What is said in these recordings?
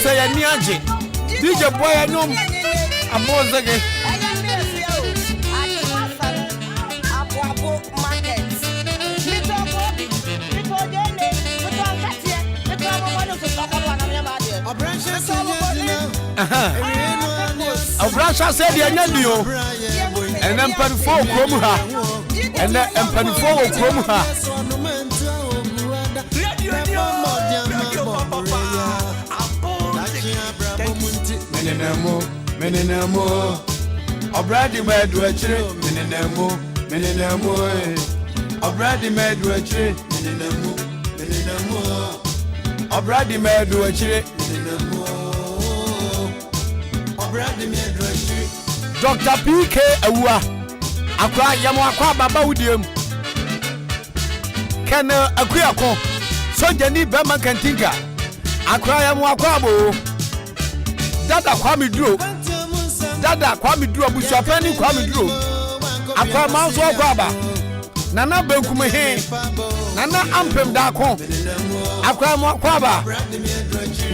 say ya ni age DJ boy anyom abozege Obrasha said the Anyadio and then Panfo Kromha and then Panfo Kromha. Menenamo, Obradi made to a tree, Menenamo, Obradi made to a tree, Menenamo, Obradi made to a tree, Dr. PK Awa Akwaankwaa Baba Udium Kana Akuyako Sojani Bema Kantinga Akwaankwaa Bo Dada Kwame Duro Dada Kwame Duro Busuapani Kwame Duro Akwaankwaa so Kwaba Nana Benkume he Nana Ampem Dako Akwaankwaa Ba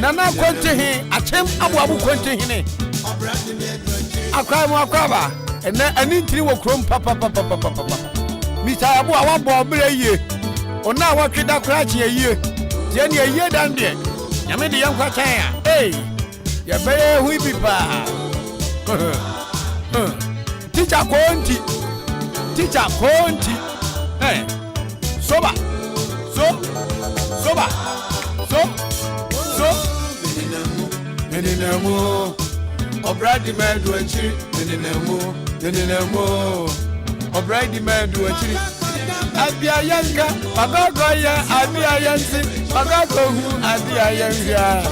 Nana Kwente he Achem Abu Kwente he Akwaankwaa Ba and anintiri wo krom papa Mr. Abu awabo obere yie ona wa tweda krachi yie je ne yie dan de nyame de yankwa chan ya ya beye hu bipa teacher konti soba menenamo Obradi man do a chiri, menenamo. Obradi man do a chiri. Abia yanka, Pagago ya, Abia yansi, Pagago who Abia yanga.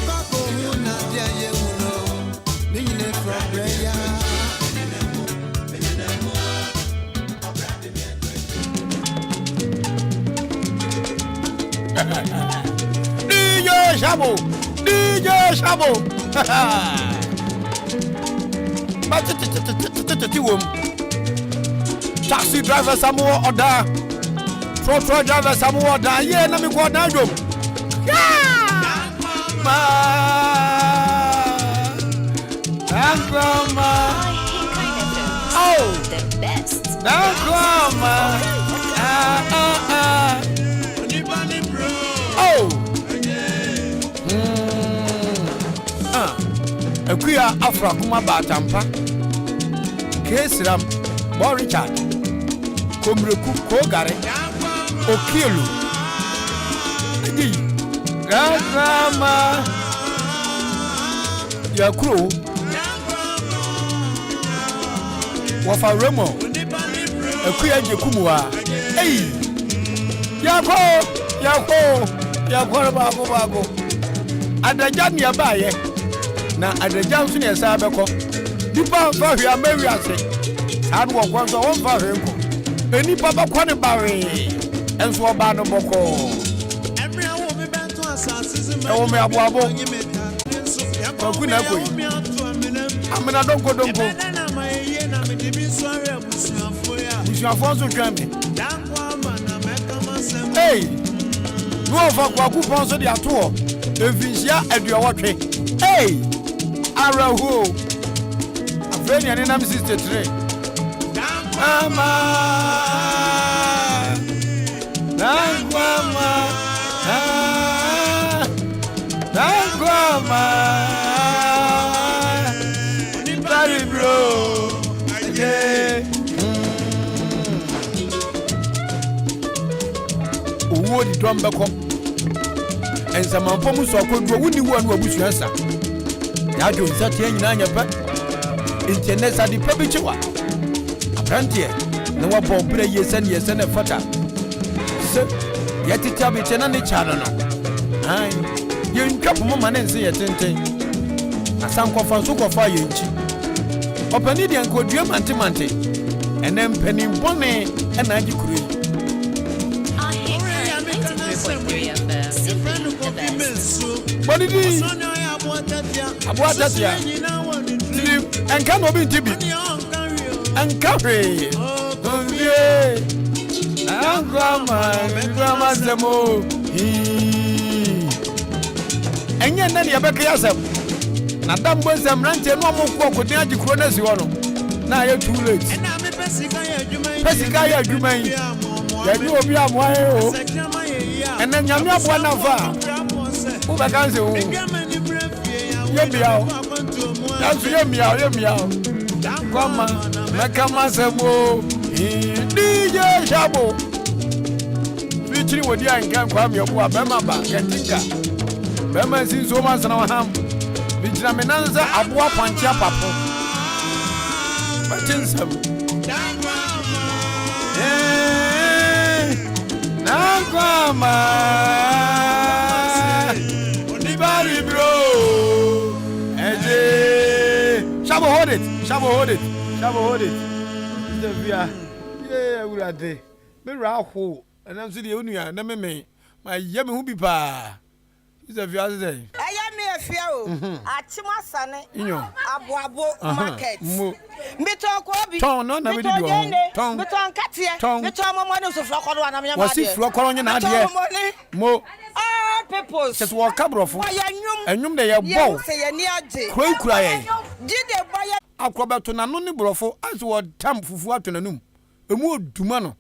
DJ Shabo. Taxi driver Samuel Oda, Trotro driver Samuel Oda, yeah, na mi go na jom. Oh, the best. Oh. Akuya Afra kuma batampa. Kesram Bo Richard Komreku Kogare Okielu Grandma Yakro Wafa Remo Akuya Jekumwa Yako Babo Adajan yabaye na adajan so ne sa beko nipa fa hwia mawia se adu okwo so won fa hwenko enipa bakwa ne bawe enso oba no boko emre wo me bento asase me wo me aboabo oku na koyi amena donko na maye na me dibi so are abusuafo so twame no fa kwa kupon so de ato evinsia aduawotwe arahu afreni ani nam 63 mama nangwama bari bro Odi dombeko ensamampo muso akodwo wuni wo anu abusuansa ya jo nsatie nyina nya pa internet adi pabichiwa aprantie na wabo bere yesen na fata se yatita bi tena ne chano no ai yenkwapo mo manense yetenten asankofa so kofa yenchi opani de ankodua mante enem panin bone ena agikuru Bodidi Abuatatia Enka no bi ntibi Enka hwe Grandma zemo Enye nani abeka yasem Na dambo nsem rante no mo ko kodin agikro na si ho no. Na ye too late. Pesika ya adwuman. Ya bi obi amoa o. Ena nyame aboa na fa. Wo ba kan se wo. Ye bia o. Danso ye mia o. Kwama na kama semo. DJ Shabo. Bichiri Odi Ahenkan Kwame Yeboah bema ba ketinga. Bema sin so man sana ham. Bijira menanza aboa panchia papo. Bachinsam. Nakwama. Onibari bro. Shabo hold it. The via. Yeah, we are there. Me raho. And I'm sitting here, na me. My yemi who be pa. Is a via say. Me a few. Achima sane. Abuabo market. Mitoko. Ton no na we do. Ton. Miton katia. Miton mo money so floko na me. Was it floko na dia? Mo. Ah, people. Just walk cabrofo. Enyum de ye bow. Say ye ni age. Kura ye. Did the buyer akroba to na no ne brofo as wo tam fufu atonanum. Emu oduma no.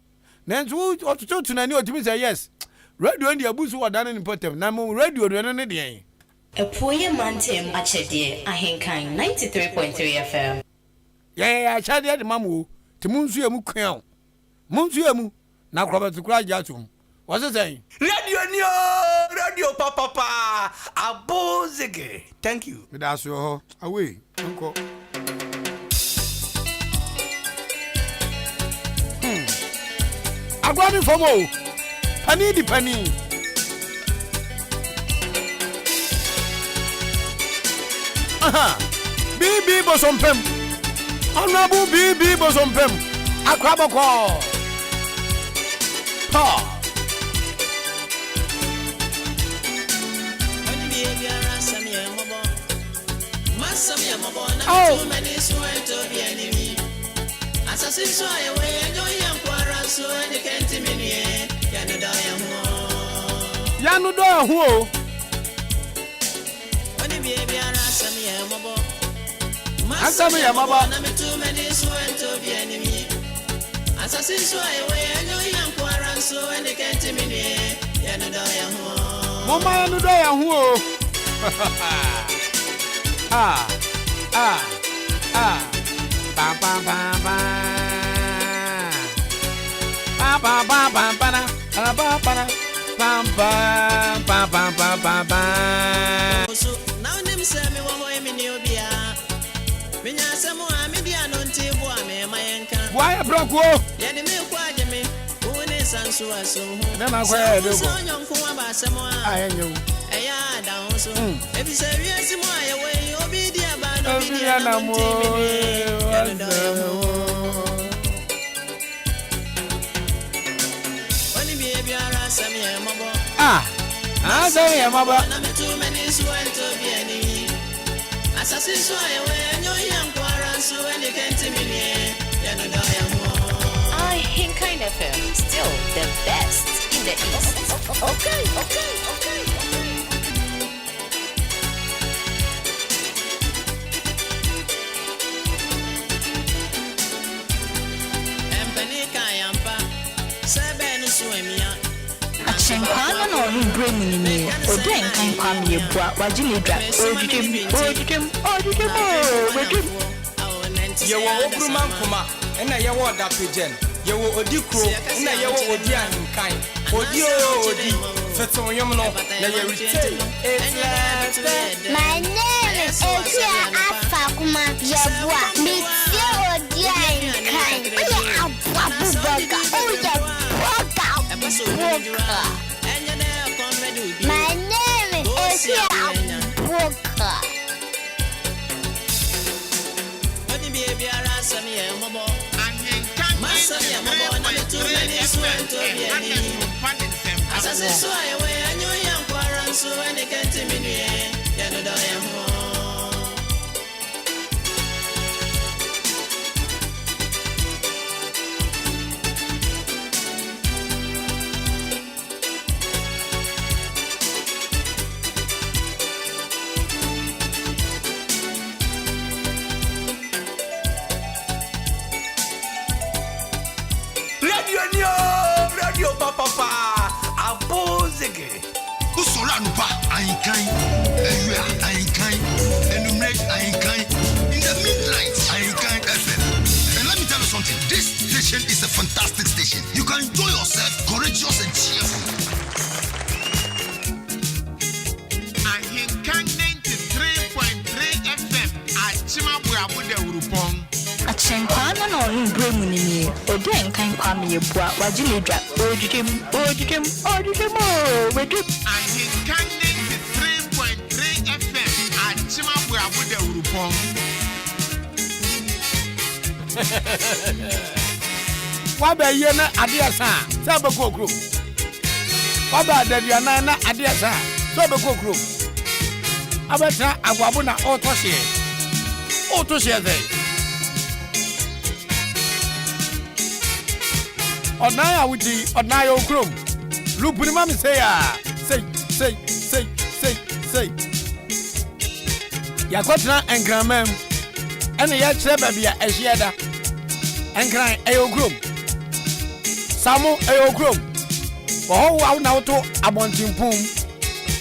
Na nso ototo to na ni otimi say yes. Radio ndi abusu wadane ni potem. Na mo radio no ne de. Epoye mantem achede Ahenkan 93.3 FM. Yeah, achade de mamu. Ti munsu emu kwan. Munsu emu na akroba to kura jatum. What's it saying? Radio papa abozege. Thank you. That's your away. Uncle. Agwami fomo. Pani di pani. Aha. BB bosompem. Honorable BB bosompem. Akwaboko. Pa. Oh. Yanu do ho. Asami ya mama. Mama yanu do ya ho. Ah. Ba ba ba ba. Ba ba ba ba ba. Ba ba ba. Ba ba ba ba ba ba. So now them say me wo ho emi ni obia. Me nya say mo a me dia no nti bo a me mayenka. Why broko? Ye de me kwa je me. Wo ne sanso aso ho. Na ma kwa e de ko. So nyonko wa ba se mo a. Ayenyo. Eya da ho so. Ebi se wi asi mo aye we obi dia ba no bi Obi dia na no mo. nti me. Oni bi e biara sami e mobo. Ah. Say ya mama. Na me too many swento bi ani. Assassin so aye we nyo yan kwara so any can't me ya no da ya mo. Ahenkan FM, still the best in the East. Okay. Empani kayampa. Sebe no so emia. Ahenkan no bring me Odi Ahenkan Kwame Yeboah wajilidra odidem Yewo okruman kuma na yewo da pejen. Yewo odi kro na yewo odi ahenkan. Odi feton yom no na ye retain. My name is Odi Ahenkan Yeboah. Me Odi Ahenkan. My name is Ahenkan. Odi bi e biara sami e mobo. Masami e mobo na me too many swento bi ani. Assassin so aye we anyo yan kwara so any can't me ya no da ya mo. Ahenkan, Ahenkan, enumerate Ahenkan. In the midnight, Ahenkan FM. And let me tell you something. This station is a fantastic station. You can enjoy yourself, courageous and cheerful. Ahenkan 93.3 FM. Achimabwe abude urupong. Ahenkan no bremu ni Odi Ahenkan Kwame Yeboah wajilidra ojujem Wedrum Ahenkan 93.3 FM. Achimabwe abude urupong. Waba yena adiasa saba kokro. Waba dabiana na adiasa saba kokro. Abata agwabo na otoshe. Otoshe ze. Onaya wuti onaya okrom. Lupuni mami say say. Yakotna engramem. Ene ya kire babia ehieda. Enkran eyokrom. Samu eyokrom. Wo wa na woto abontimpum.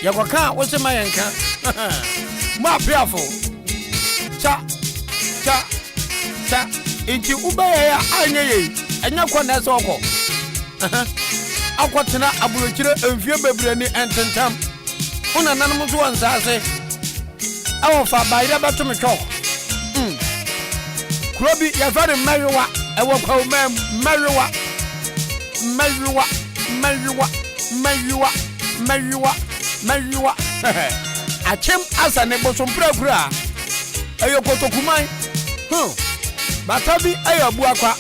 Yakoka wo se mayenka. Ma piafo. Cha. Inti ubeye ya anyeye. Enya kwa na so ko. Akwotena aburokire emfie bebre ni ententam. Una nanom so wansase. Awofa bayira batometwo. Krobi ya very Mariwa, ewo kwa Mariwa. Achem asa ne bosompra kura. Eyo kotokuman. Batabi eyo buakwa.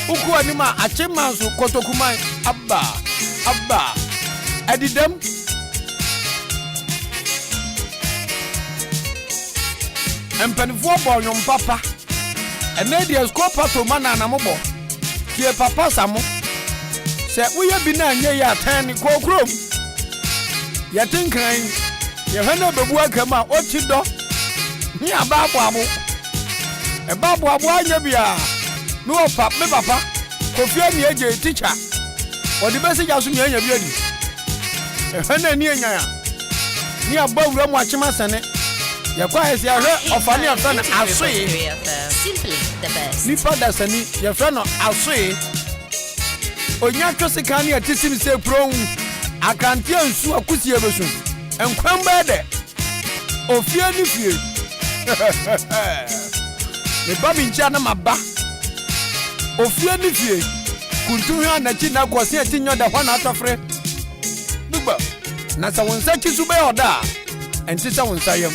Uku anima achem manso kotokuman. Abba. Edidem. Empenifo bo nyom papa. Ene dia score pato mana na mobo. Tie papa samo. Se uye bi na anye ya tan ko krom. Ya tinkran. Ya hana bebu akama otido. Ni ababo abo. E babo abo anya bia. No opa me papa. Kofi ani eje teacher. Odi besi jasu ni anya bia di. E hana ni anya ya. Ni abawura mu achima sane. Ya kwa esi ahwe ofani afana asoe. Simply the best. Nipa dasani ya frano asoe. Onya twosika ne atisim se pro akante ansu akusie besu. Enkwamba de. Ofie ni fie. Me babi ncha na maba. Ofie ni fie. Kuntu hwa na chi na kwose atinyo da hwa na atofre. Bigba. Na sa wonsa chi su be oda. Enti sa wonsa yam.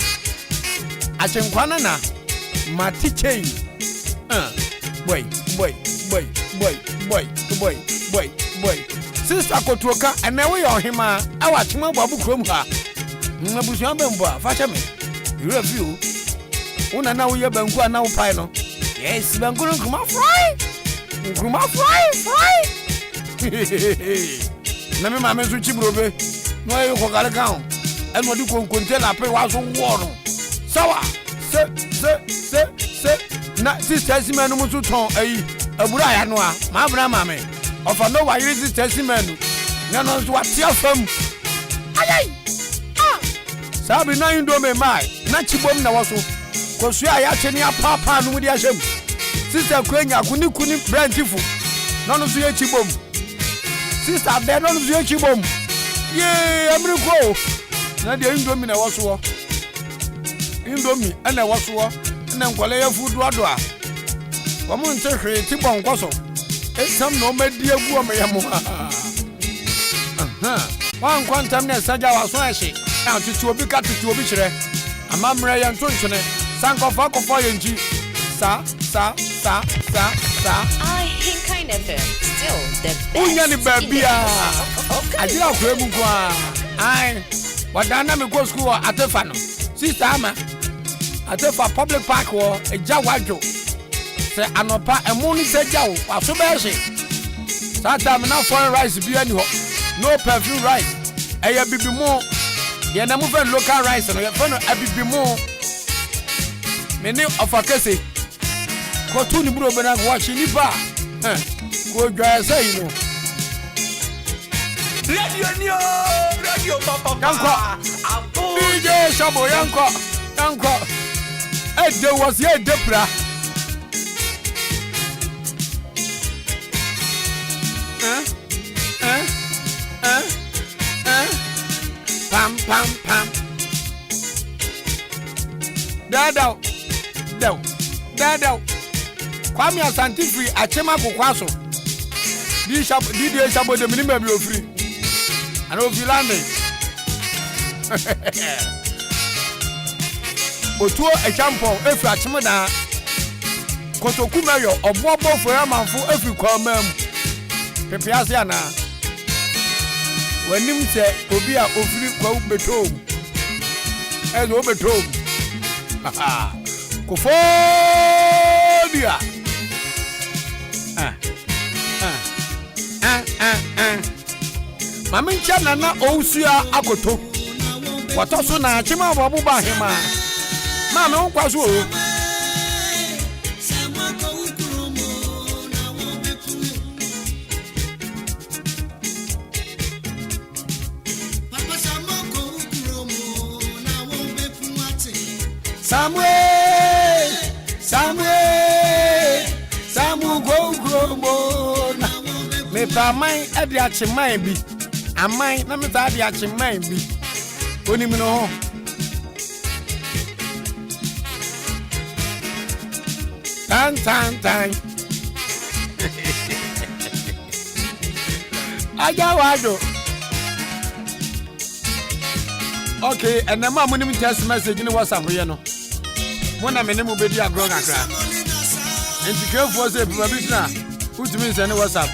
Achenkwana na matichei. Boy. Sister Kotuoka and now we are him. I watch my babu krum ha. Nabusian Bemba, Fashame. You review. Una now we are Bangua now pino. Yes, Bangura Kuma fry. Name my man Chibrobe. No, you got a gown. And what you can tell I pay was on water. Sawa. Se. Na sister Simon mutu ton abura ya no a ma bra ma me ofa no wa yiri sister Simon na no so atia fam ayai sabi na ndo me mai na chibom na waso kosu a ya cheni apapa no mudi ahyem sister kwenya kuni brantifu no no so ye chibom sister be no so ye chibom ye amriko na de ndo me na waso indomi ana waso na nkwale ya fudu adoa wamo nte hwe ti bon kwaso esam no madi agu o meyamo wan kwantam na saja waso ahye na tutu obi ka tutu obi kire amamre ya ntonchone sankofa kofa yenji sa Ahenkan FM, still the best. Unya ni babia ajira kwa mu kwa ai wadana me go school atefa no sister ama atefa public park wo eja wadwo se anopa emuni se jawo aso be hye sata me na foreign rice bi ani ho no perfume rice eya bibimu ye na mu fe local rice no ye fe no abibimu me ni ofakese ko tu ni buro be na ko wachi ni ba ko dwa say no radio Yanko. DJ Shabo Yanko. There was here Depra. Pam. Dado. Kwame Asante free Achema Kokwaso. DJ Shabo the minimum be free. I know you landing. Otuo example efi Achema da Kotoku mayo obobo for amanfo efi kwamam. Pepiase ana. Wanim se obi a ofiri kwa betom. Ezo betom. Kofodia. Mami ncha na ousia akoto. Watoso na Achema babu ba hema. Mama nkwaso o. Samu go gromona. Me pa mai ade Achema bi. Amai na me ta ade Achema bi. Oni mi no ho. Tan. Aja wado. Okay, and the mom will test message in WhatsApp here no. Mona me nemu bedi agro kakra. Enti kefo say provisional. Who to me send WhatsApp.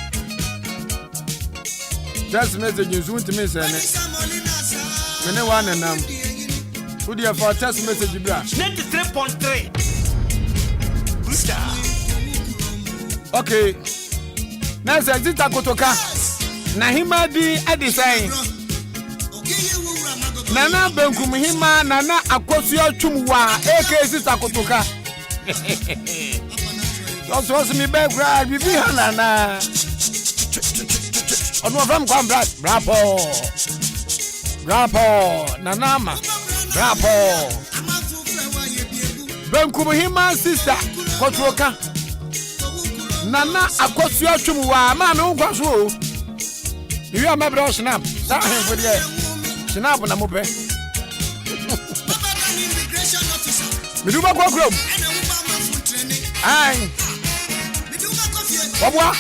Test message you to me send it. Me ne one nam. Who dey for test message bra? 93.3. Booster. Okay. Na say zita kotoka. Na hima di adisai. Nana benkum hima nana akosu atwumwa AKC sakotoka. So me back grad bibi hanana. Onu from kwam Brapo. Nanama. Brapo. Benkum hima sister kotoka. Nana akosu atwumwa ma no nkwaso. You are my brother snap. Sa hen for there. Snap na mope. Miduba kwa krom. Ai. Wabwa.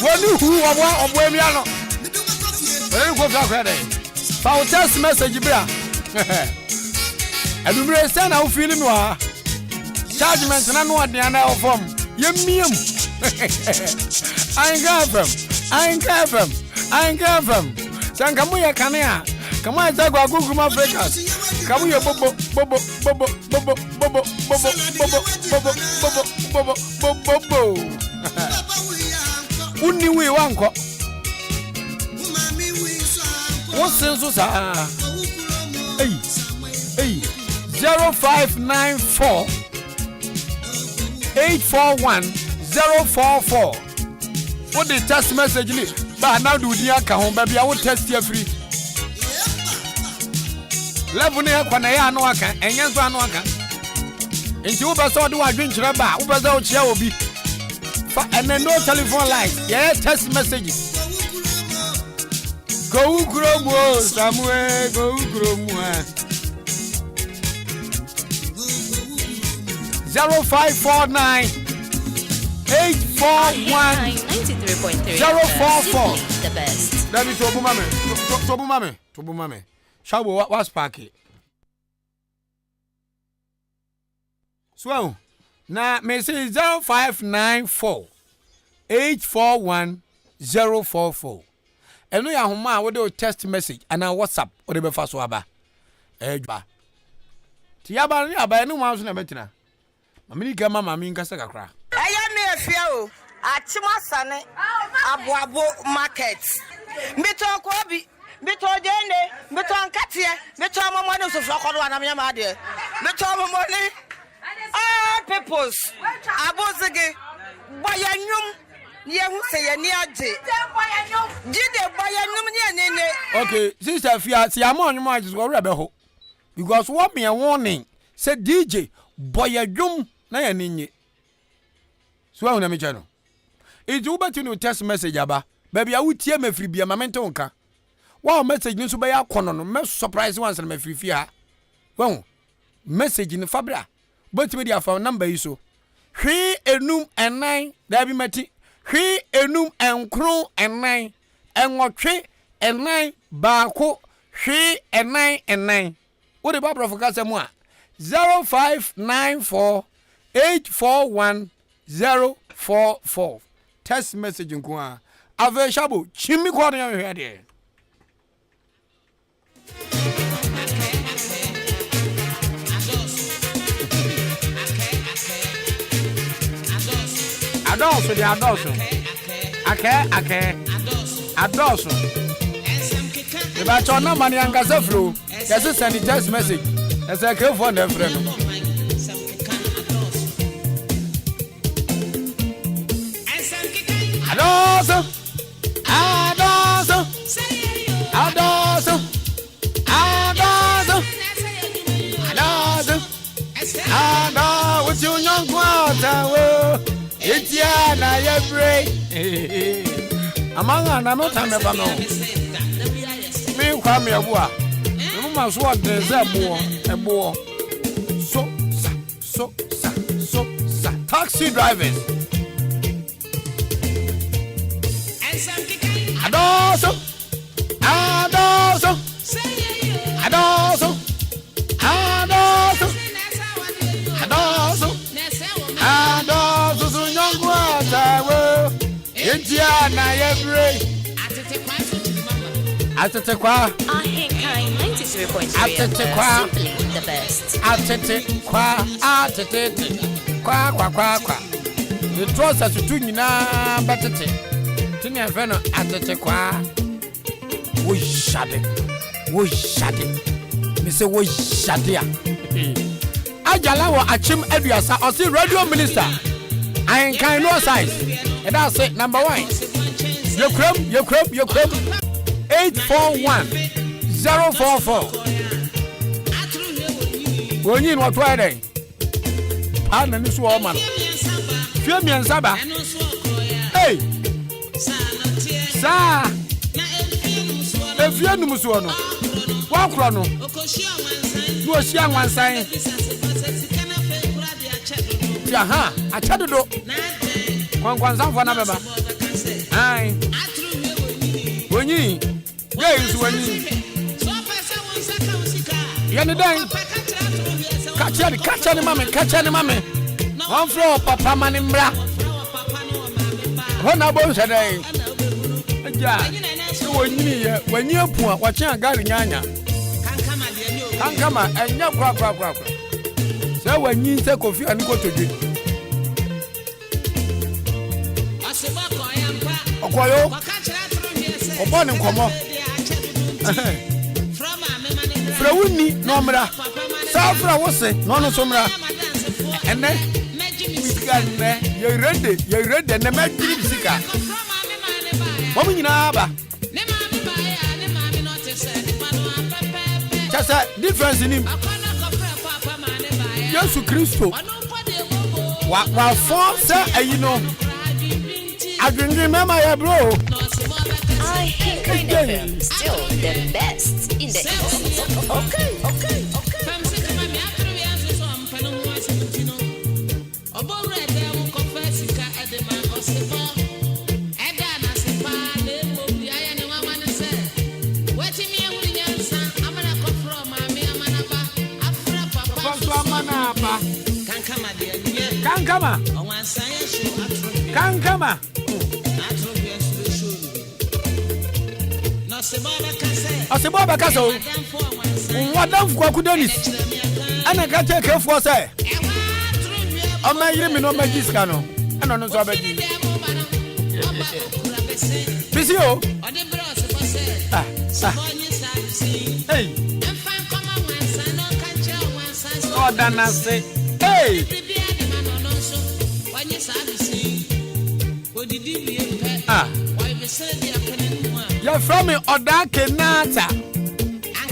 Wani hu wabwa obwe miano. Wani ko fa kwa dey. Fa text message bra. Adumre say na wo feel me wa. Chargement na no ade na o form. Yemiem. I ain't confirm. Sankamu ya kanea. Kama zagwa Google Africans. Kamu ya bobo. Uniwe wanko. Wosenso sa. Hey. 0594 841 044. What the text message ni? Ba now do dia ka ho ba bia wo text ya free. Level ni akwa na ya anu aka, enye so anu aka. Enti wo be so de wadwen kire ba, wo be so chia obi. Fa and no telephone line. Yeah, text messages. Go ukromo Samuel, go ukromo. 0549 841 93.3 044. The best. Let me Tobu mame. Shabo what's parky? So now me say 0594 841 044. Eno ya homa we do text message and WhatsApp o de be fa so aba. Ejba. Ti aba ni aba enu ma so na betina. Mami ga mama mi nkasa kakra. Eya me afia o. Achima sane aboabo market. Mbito ko bi, mbito jene, mbito ankatie, mbito momo ne so frokodo ana me ma de. Mbito momo ne all peoples abozege boyanwum Ye hu say ye ni age. Jide boy num ne. Okay, sister Fia, see am on my just go ho. Because what me a warning say DJ boy a drum na ye ninye. So I me channel. It's you bet you text message aba. Baby I would tear me free be a memento nka. Wow message ni so be ya kono no me surprise once na me free fia. Wow message in Fabra. But me dia phone number yi so. Hwe enum enan da bi mati. Hwe enum enkron enan. Enwotwe enan baako. Hwe enan. What the Barbara for Casamoa 0594 841 044. Text message in Kwa. Ave Shabu, Chimmy Corner here. Adoso. Adoso. If I turn on money and gas flow, there's a send text message. As I care for them, friend. Adoso. What's your young quarter? It's Yana, among I'm not time about no. Me Kwame Yeboah. You must what there's a boy. So. Taxi drivers. Adoso. So young water. Indiana, Atetekwa. Ahenkan 93.3 simply the best. Atetekwa. Kwa. The trust as to nyina batete. Tini afeno atetekwa. Wo shade. Me say wo shade a. Ajala wo achim aduasa o si radio minister. Ahenkan Nuase. And that's it, number 1. Your crop. 841 044. When you what Friday? Pardon this woman. Few me and Saba. Hey, Sa. If you know Musuano, walk run. You are seeing one sign. Yaha, I tell you, one for number. Aye. When you, yes, when you. Yanni day. Catch any mammy. One floor, Papa Manimbra. One about today. When you're poor, watching a guy in Yanya. Can't come and your crap. So when you take coffee and go to the Okoyo, Obon and Como. Frawuni, Nomra, Safra was it, Nono Somra, and then you're ready, and the magic sicker. Woman in Abba. Just a difference in him. Yesu Christo. What for, sir, you know. I can remember your bro. Ahenkan FM, still the best in the East. Okay. Kankama. Oseboba kaso. Wadam kwa kudenis. Ana ka take for say. O ma yiri mi no magiska no. Ana no so abedi. Bisi o. Hey. Oh danase. Hey. Ah. You're from me Oda Kenata.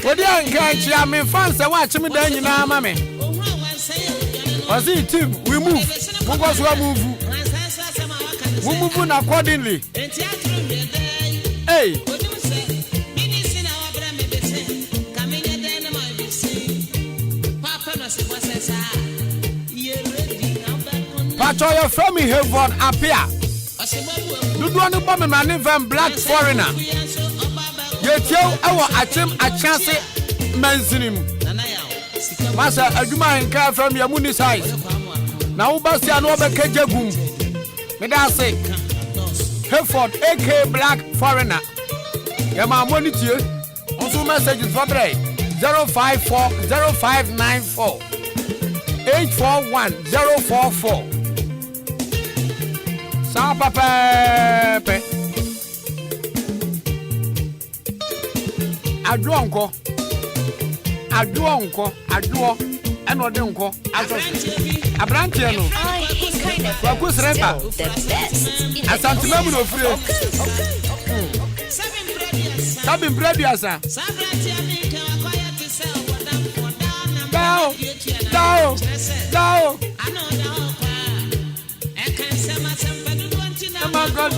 Odi Ahenkan me fans say watch me dan nyina ma me. Was it team we move. We go so move. We move accordingly. Hey. Pacho you're from me Hayford appear. You don't know me man even black foreigner. You tell our a chance mentioning. Master Aduma Ahenkan from your muni size. Now Bastian over Kejagum. Me da say Hayford AK black foreigner. Ya ma money to you. Also messages for 054 0594 841 044. Sa papa Adwo eno de nko abrantie no wa ku srepa asantima mu no fure sabin prebiasa Dao oh my God.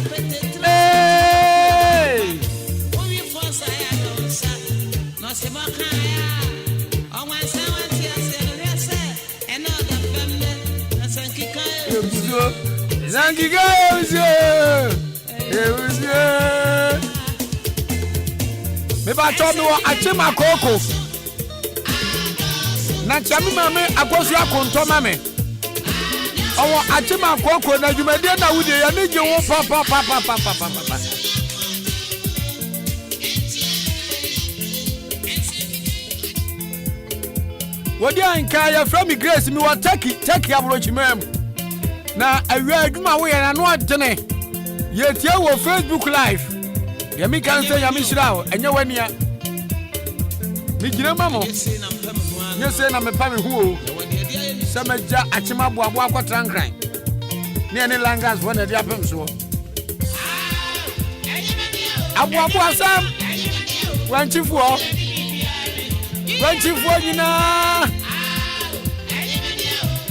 Hey! Me ba told me achima koko. Na chami mame akosu akonto mame. Owo achima koko na jumede na wude ya nije wo pa. Odi Ahenkan ya from Grace mi wa take abrochi mem. Na awie aduma wo ya na no adene. Ye tie wo Facebook live. Ya mi kan say ya mi shira enye wania. Mi gire mamo. Nye say na me pa me hu o. Samaja achima boabo akwatrankran. Ne ene langas wona dia pem so. Aboabo asam. Wanchifuo nyina.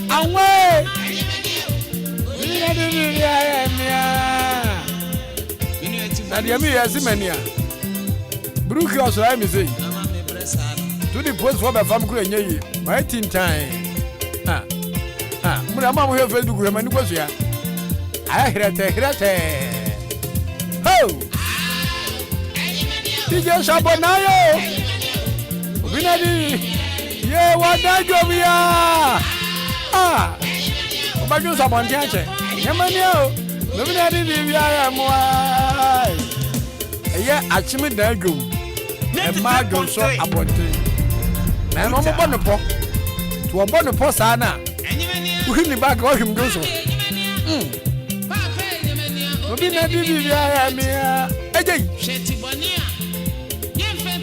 Anwe. Nadia mi yasimania. Bruki oso ai mi say. To the post for the fam kure nyeyi. My tin time. Mura mamu he Facebook we mani kwaso ya. Hirete. Ho! DJ Shabonayo. Binadi. Ye wadajo biya. Obajo Sabonti ache. Yemanio. Binadi biya ya moi. Eye achimi dajo. E ma go so abonti. Na no mo bono po. To obono po sa na. Uhini bag o him do so. Binadi biya ya mia. Ejei.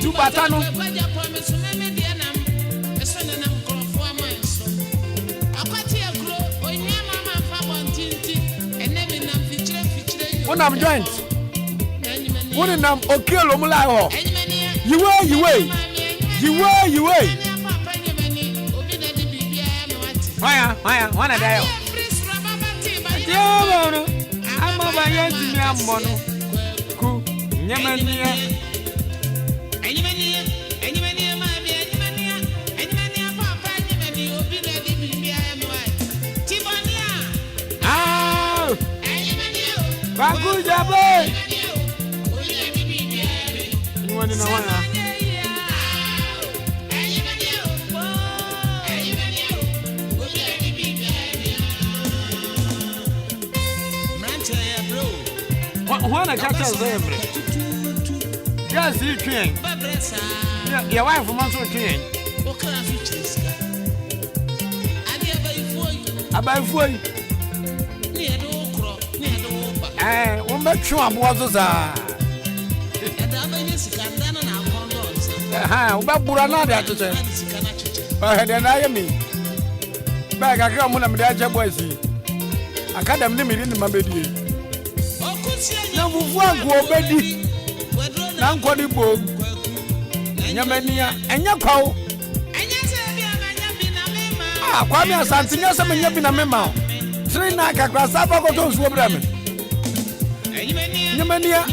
Tu batano. When I'm joint, when I'm okay, Lomula, you way. Why, one a day. I'm over here to me, I'm mono. Cool, Yemania. Baguja boy. You want to know what? What a catch us every. Yes, you can. Your wife from Mansour King. What kind of features? I buy for you. One back to our boys. About Burana to say. I had an eye me. Back I come when I'm there, boys. I can't have limited in my baby. na fufu agwo bedi na nkodi bom nyamania enya kwawo Kwame Asante nya se menya bi na mema sri na kakra saba ko to nsuo bra me nyamania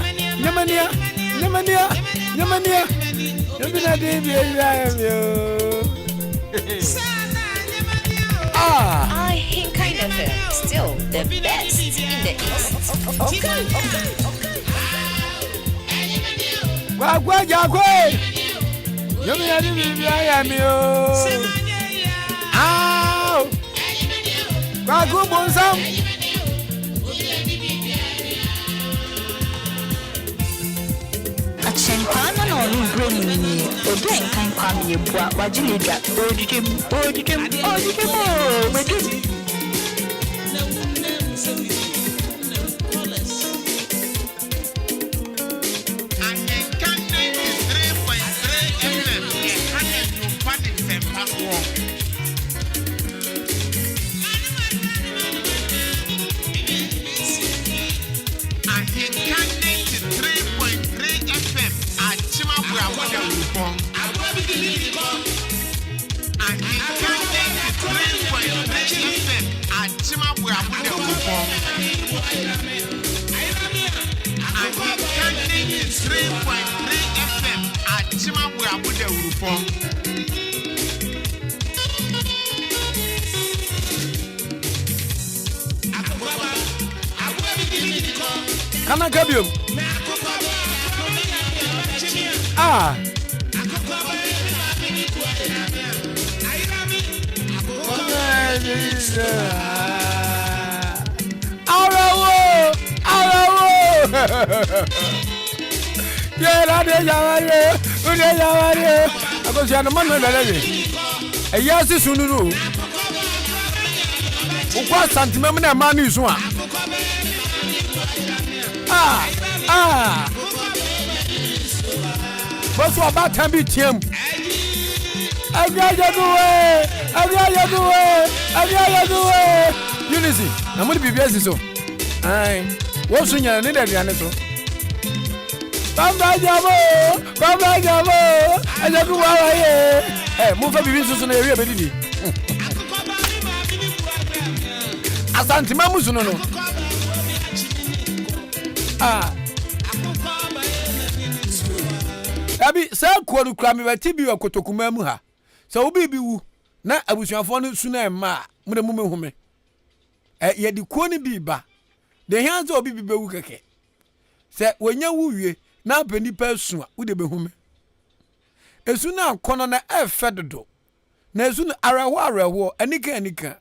yabina de bi ya yo Ahenkan FM, still the best in the East. Okay. Gwa jakwe yabina de bi ya yo Gwa bonsam Ahenkan no no brain ni Odi Ahenkan Kwame Yeboah wajili dra odi Kana kabium Arawo Yera de yaware ude yaware akosia no man lele eyasi sunuru ukwa santimem na ma ni so Boss wa ba tan bi tiem Abiajaduwe Unity na mo bi biasi so ai wo sunya ne da biane so Bamba jabo ajaduwa wa ye mo fa bibi so na ewe bedidi Asante mamusu no Abi sa kwonu kra me bati bi okotokuma mu ha sa obi bi wu na abusuafo no su na ma mu mu mehume ye di kwoni bi ba de hianza obi bi bewu keke se wonya wu wie na pani pa su a wo de behume esu na kono na efedodo na esu na arawo anika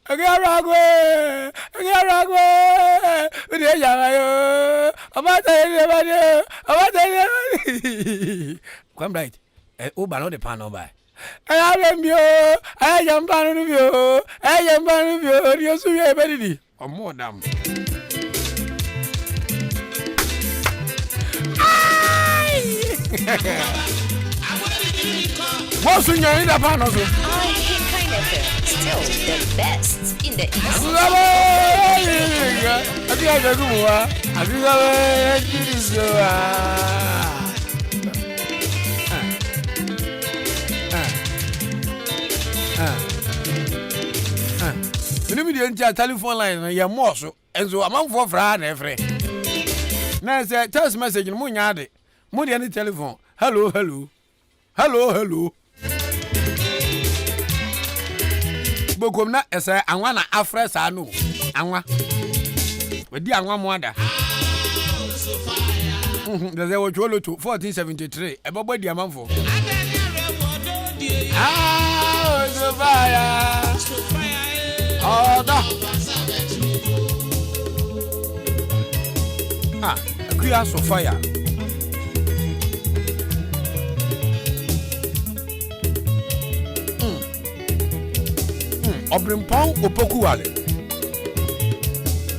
Agaragwe ude yayo abata Come right o ba no de pan no ba ayambio ayambanu bio riosu ye bedidi omodam What's in your inner pan also? Ahenkan FM, still the best in the East. The telephone line, your mosso, and so among for Fran every. Now, text message in Munyade, Moody any telephone. Hello. Bokom na esa anwa na afresa no anwa wedi anwa moada Deze wo cholo to 1473 ebobo di amanfo Sofia Oda akuya Sofia Obrimpon opokuwale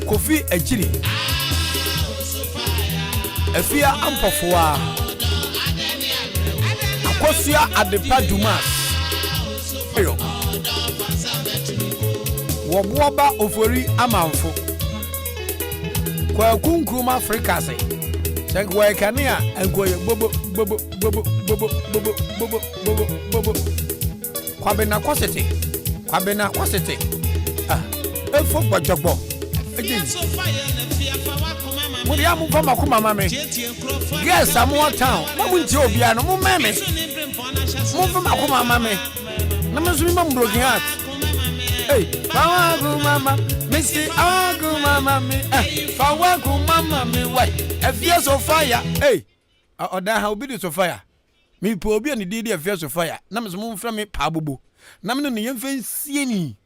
Kofi ejiri Efia ampofoa Akosia adepa dumas Eyo Woboba ofori amanfo kwa kunkrum Africa say say kwa kania enko bobo kwabena kwasete efo gbajogbo Mudi amu fama kuma mame. Yes, I'm one town. Mamunti obiano mu meme. Mu fama kuma mame. Na mazumi mam broken heart. Hey, fawa mama, Missy agu mama me. Fawa mama me why? A fierce of fire. Hey, oda how be the fire. Me po obi ani didi a fierce of fire. Na mazumu from me pabubu. Na me no ne yemfa sieni.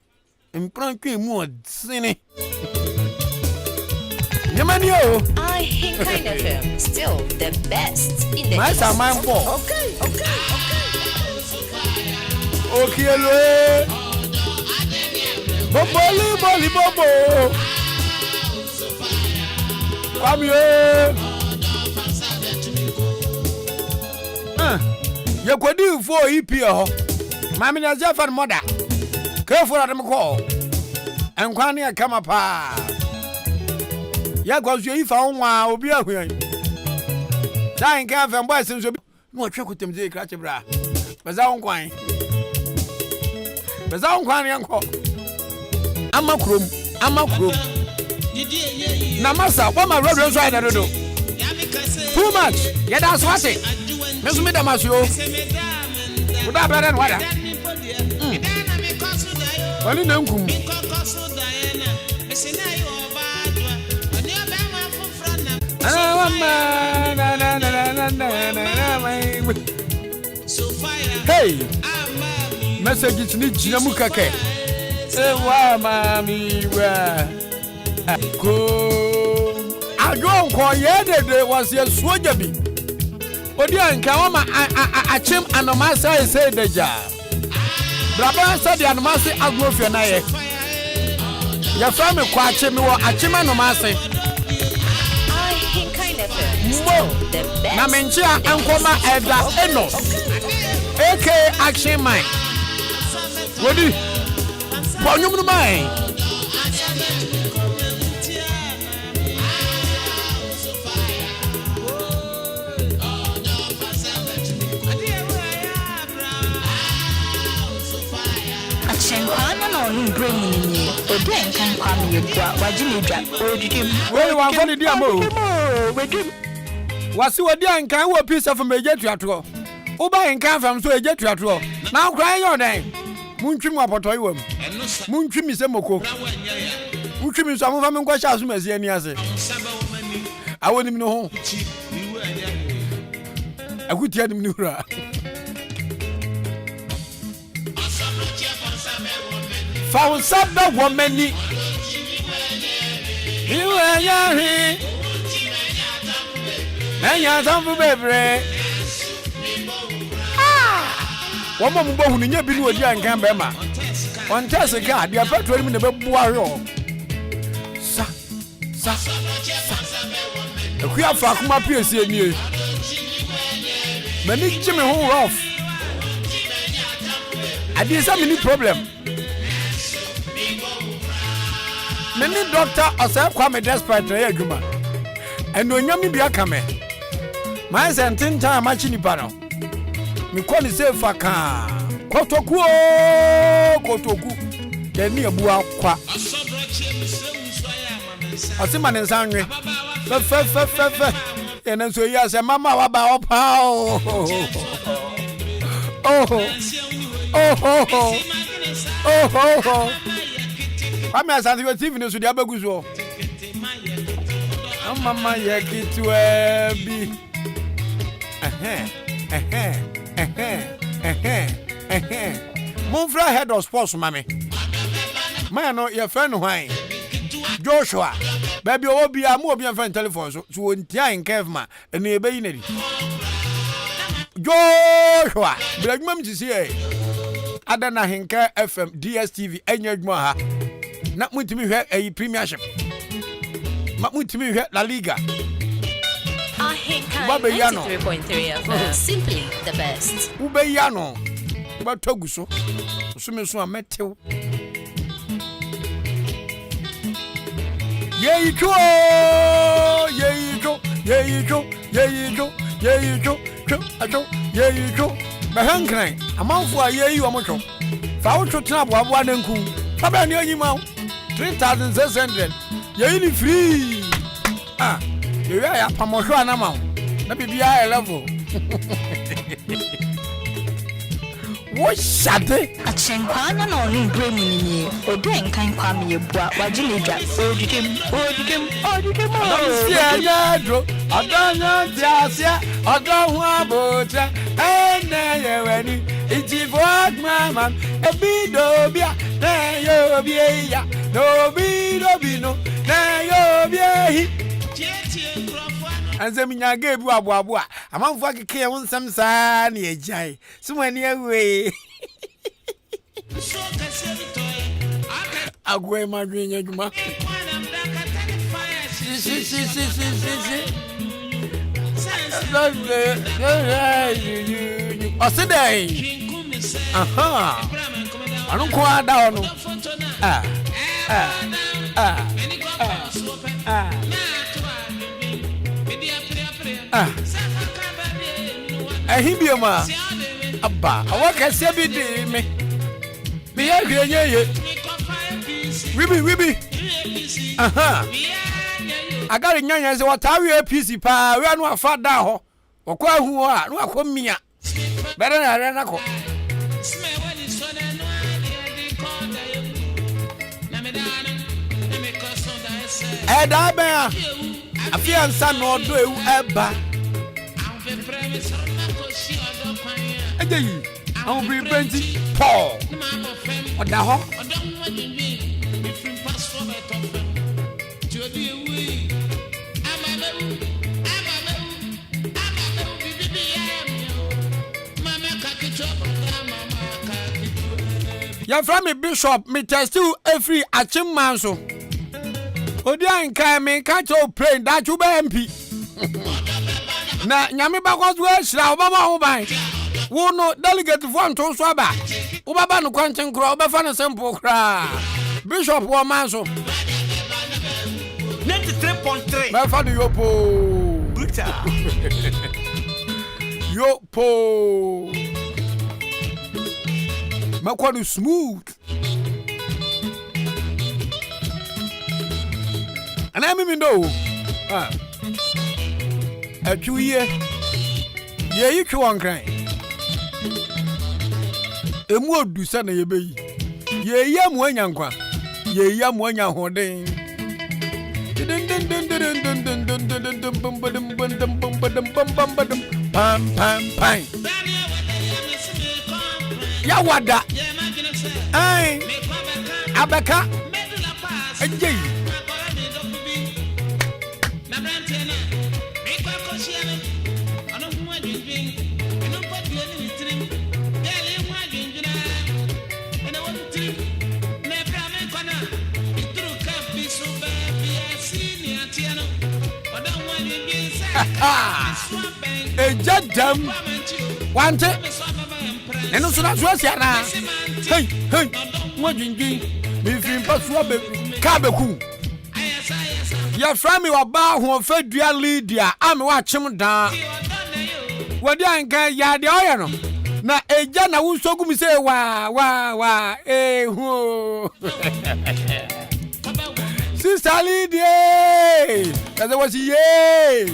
Mpran mu odsene. Ahenkan FM, still the best in the East. Okay, lo. Boli bobo. Kwame. You could do for EPO. Mammy na Jaffa mother. Careful at them call. And Kwame come up. Ya gwazu yi fa onwa obi ahwan dan kan fa mbo asen so no atwa kotem je kra chebra beza onkwan yanko amakrom na masa wa ma rodro so ada dodo too much ya da so ate mesu me da masio uda bere no wada wali na nkum Hey, message ni jina mukake. Ewa mami wa. Ko Akwaankwaa yedede was ye soja bi. Odi Ahenkan ma achim anomasa ese deja. Braba sa di anomasa agrofia na ye. Ya fami kwa achim wo achim anomasa. Na menchia ankoma eda eno. AK action mind. Wodi. Ponyum no mind. Ahenkan no bring ni Odi Ahenkan Kwame Yeboah wajini dra odidim. Where you want for the diamo? Wasi Odi Ahenkan wo piece of meje tuato. Uba Ahenkan fam so eje tuato. Now cry your name. Muntwi mu apotoy wam. Muntwi mi se moko. Muntwi mi so amfa me nkwa sha so masi ani ase. Awoni mi no ho. Akuti adim ni hura. Found some woman. You are young. And you're some baby. One moment, who knew you Odi Ahenkan Bema. One test a guard, you are better than the Boiro. Sa. We are far from my peers here near. But Nick Jimmy home off. I did some many problem. Many doctor Akwaankwaa Kwame desperate Yaguma. And when you be a come, my sentin time machine pano. Me call it say faka. Kotoku. Then near Buakwa. I see man in Sangre. And then so yes, and Mama Waba Opao. Oh. I'm as I was even to the Abaguzo. Mama Yaki to be. Move head of sports, mammy. Man, your friend, why? Joshua, baby, will be a more friend telephone to Odi Ahenkan and near Bainary. Joshua, black mum to see Ahenkan FM, DSTV, and your Moha. Not much to me here a premiership. Not much to me here La Liga. Ahenkan 93.3 FM, simply the best. Ubeyano, but Toguso, Sumiso Meteo. Ahenkan, amanfo a yeyi o motwo. Fa wo twotena aboabo ananku. Fa bra ne anyima 3600. Yeyi ni free. You are a promotion amount. Let me be a level. What shut it? Akwaankwaa Nuase Bremu ni Odi Ahenkan Kwame Yeboah wajili dra Odi Anze minyaga ebu abo a amanfo akeke ye wonsam saa na ejai sumani awe agwe madwenya djuma Osidai anu ko ada onu Ahibioma Abba awaka se bi di me ya hwenye wibi agari nyanya se watawe APC pa we anu afa da ho okwa hu ho a no akomia bere na re na ko da ba afia nsa no do ewu eba Ejeyi awon bi benti Paul oda ho ya from me bishop me test you every achimman so Odi Ahenkan me catch o pray that you be MP na nyame ba ko so hira obaba ho ban wo no delegate for nto so aba obaba no kwanchen kro obefa no sempo kra bishop wo man so 93.3 ba fa do yopo brutal yopo makwa smooth ana mi ndo atwiye ye yitwe wankran emu odusa na yebeyi ye yamu anyankwa ye yamu anyahoden pam ya wada ai abaka ejei Ejadam wante eno so na so asiana hey modwindwin mi fim paso abe ka beku ya frame wa ba ho fadua leader ame wa chim dan Odi Ahenkan ya de oye no na eja na wusogu mi se wa hu Sister Lydia that was ye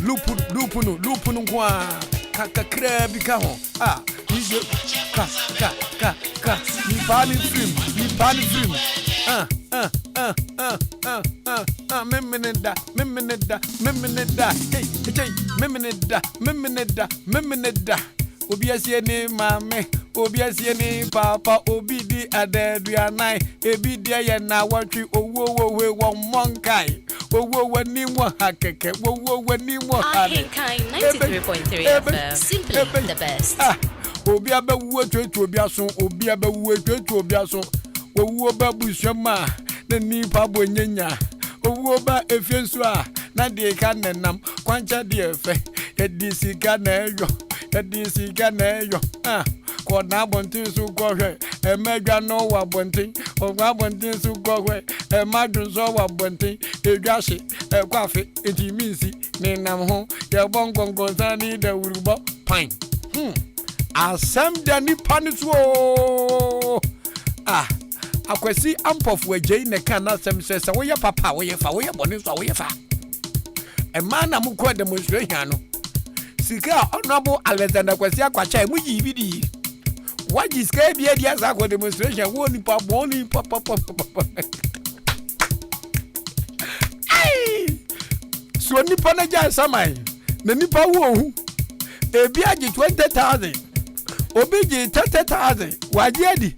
lupunu kwa kakra bi ka ho ije ka ni pani film memeneda hey memeneda obi asie ni mame obi asie ni papa obi di adeduanai ebi di ye na watwi owo we won monkai owo wani mo hakeke owo wani mo hare Ahenkan 93.3 FM simply the best obi abawu atwetu obi aso obi abawu atwetu obi aso owo ba bushama na ni pabo nyenya owo ba efiensu a na de ka nenam kwancha de efe edisi ka na eyo ko na bontin su ko hwe e medwa no wa bontin ogwa bontin su ko hwe e madun so wa bontin e dwahye e kwafe enti minsi ne nam ho ye bongongo sani da urubo pine asem da nipa ni so akwasi ampofu agye ne kan na sem se wo ye papa wo ye fa wo ye boni so wo ye fa e man na mu ko demonstration no sika honorable Alexander Kwasi Akwacha mu yi bidi waji sika bia dia sa ko demonstration wo ni pa bo ni papa ai so ni pa na ja samai na ni pa wo hu e bia ji 20,000 obi ji 30,000 waji adi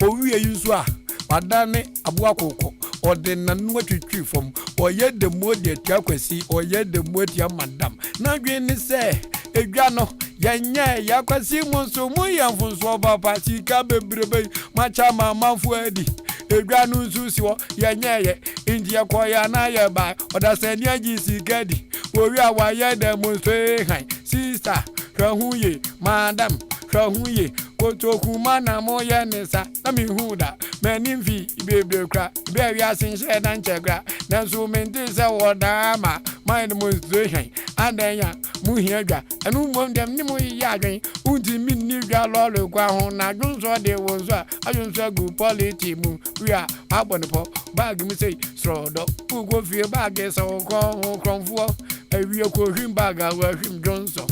owi eyusu a wadane abua kokko ode nanu atwitwi fom oye de modi atia Kwasi oye de modi madam na dwen ni se edwa no yenye ya Kwasi monso mu yamfunso papa sika bebrebe macha mamanfo adi edwa no nsusi wo yenye ye india koya na ye ba oda sani agi sika di owi awa ye de monso han sister hwahuye madam hwahuye kotoku mana moye nesa na mi huda menimfi bebre kra be wi asinhye na nchegra na so mente se woda ma mind demonstration adanya mu hiadwa enu mom dem ni mu ya adwen unti mi ni dwa lolo kwa ho na dwonso de wonso ayonso gu polity mu wi a abonipo bag mi sei srodo ugo fie bag so ko kronfo awie ko hwim bag a wa hwim dwonso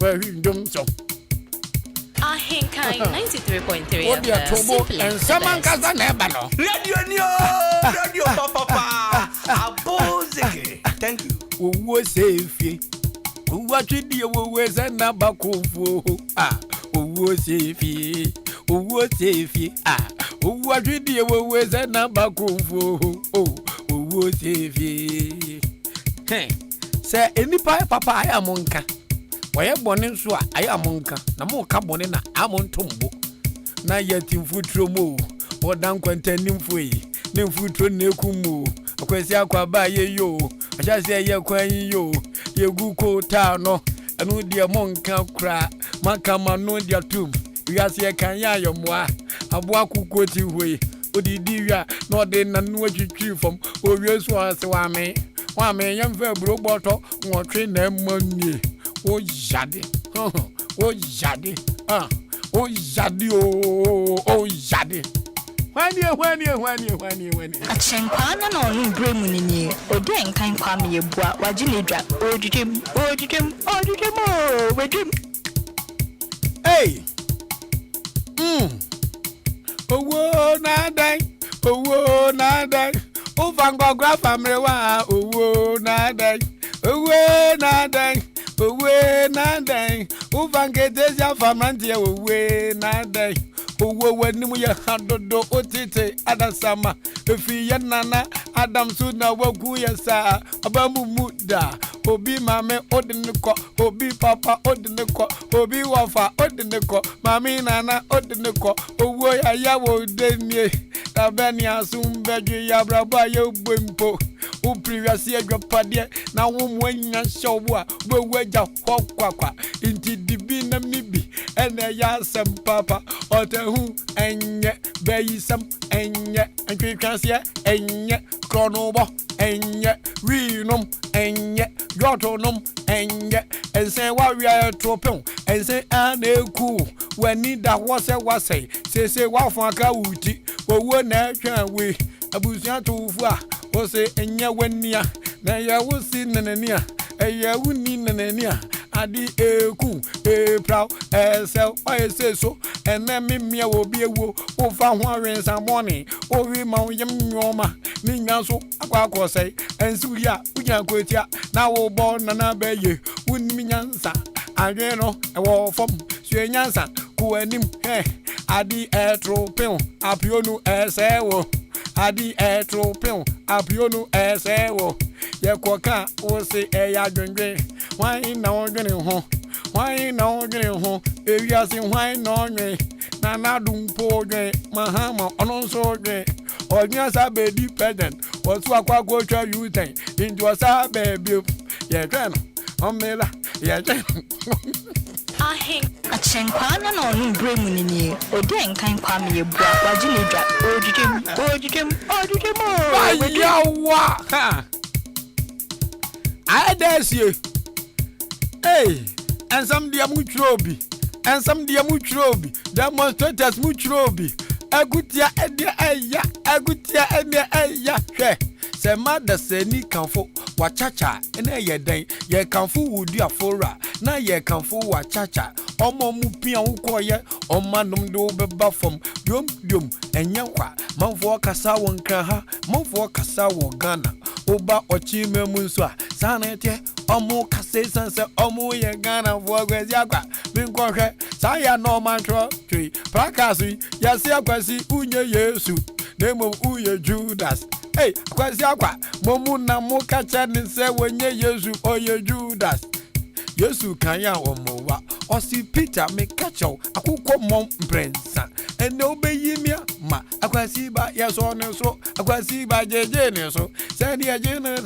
wa hwim dwonso Ahenkan 93.3 Odi Atomo and Saman Kaza Nebano. Radio Papa. Abozeke. Thank you. Uwo sefi. Uwa chidi uwe zena bakufu. Uwo sefi. Uwo sefi. Uwa chidi uwe zena bakufu. Uwo sefi. Se enipa papa aya monka. Waye bone so aya monka na mo ka bone na amontombo na yati mfutro mo wodan kwantanim foi ne mfutro na ekumu Kwasi Akwaba ye yo achase ye kwan yo yegu ko ta no anu de monka kra makama no dia tum wiase kan ya yomoa aboa kokoti hoi odidi wi na ode nanu atwitwi fom owiesu ase wa me yemfa bro boto nwotwe na manie o jade o jade o jade o jade wani Akwaankwaa na onu bremu ni Odi Ahenkan Kwame Yeboah wajilidra odidem wedem hey owo na dai o vangwa family wa owo na dai owe na dai o vangedezia family owe na dai owo wanimu ya hadodo otite adasama efi yanana adam suna wagu yasa abamu muda obi mame odiniko obi papa odiniko obi wafa odiniko mami nana odiniko owo ya yawo denie tabani asumbeju ya braba ya gbempo o privacy agwapade na wo mwanya showwa weweja kwakwa inti dibi na mibi ene ya sem papa otehu enye beyisam enye antwitwasia enye kronobo enye winum enye yotonum enye ense wawia tropon ense aneku wani da wose sese wafaka uti owo na twawe abusia tofu a wose enye wania na ya wosi nanania eya wuni nanania adi eku proud esel oyeseso ene mimia obi ewo ofa ho awensa morning owi ma yem nyoma ni nyanso akwakosai ensu ya unya kwetia na wo bo na beye wuni nyansa ageno ewo fom sue nyansa ku anim adi etropin apionu esewo adi etropin apionu esewo ye koka wo se eya dwendwen why na odwene ho ewiase why na onwe na nadumpo dwen mahama ononso dwen odwen sa be dependent osu akwakwo twa uten into sa be bi ye twen no omela ye twen Ahenkan Ahenkan no no bremu ni Odi Ahenkan Kwame Yeboah wajilidra ojijem Ayawa ha Adesie Hey and some dia mutrobi and some dia mutrobi demonstrators mutrobi agutia edia eya agutia edia eya hwe se mada seni kanfo wachacha ene ye den ye kanfo wudi afora na ye kanfo wachacha omo mu pia wukoye omanum de obeba fom diom enyankwa manfo kasa wonka ha manfo kasa wo Ghana oba ochi memu nso a sanete omo kasa sanse omo ye Ghana fo gwezi akwa minko hwe saya no mantro twi prakasi yase akwasi unye Yesu nemo uye Judas hey akwasi akwa momu na mu kacha ni se wonye Yesu oye Judas Yesu kanya omowa osi Peter me kacho akukọ mom prensa ene obeyimia ma akwasi ba yeso ne so akwasi ba jeje ne so se ni aje ne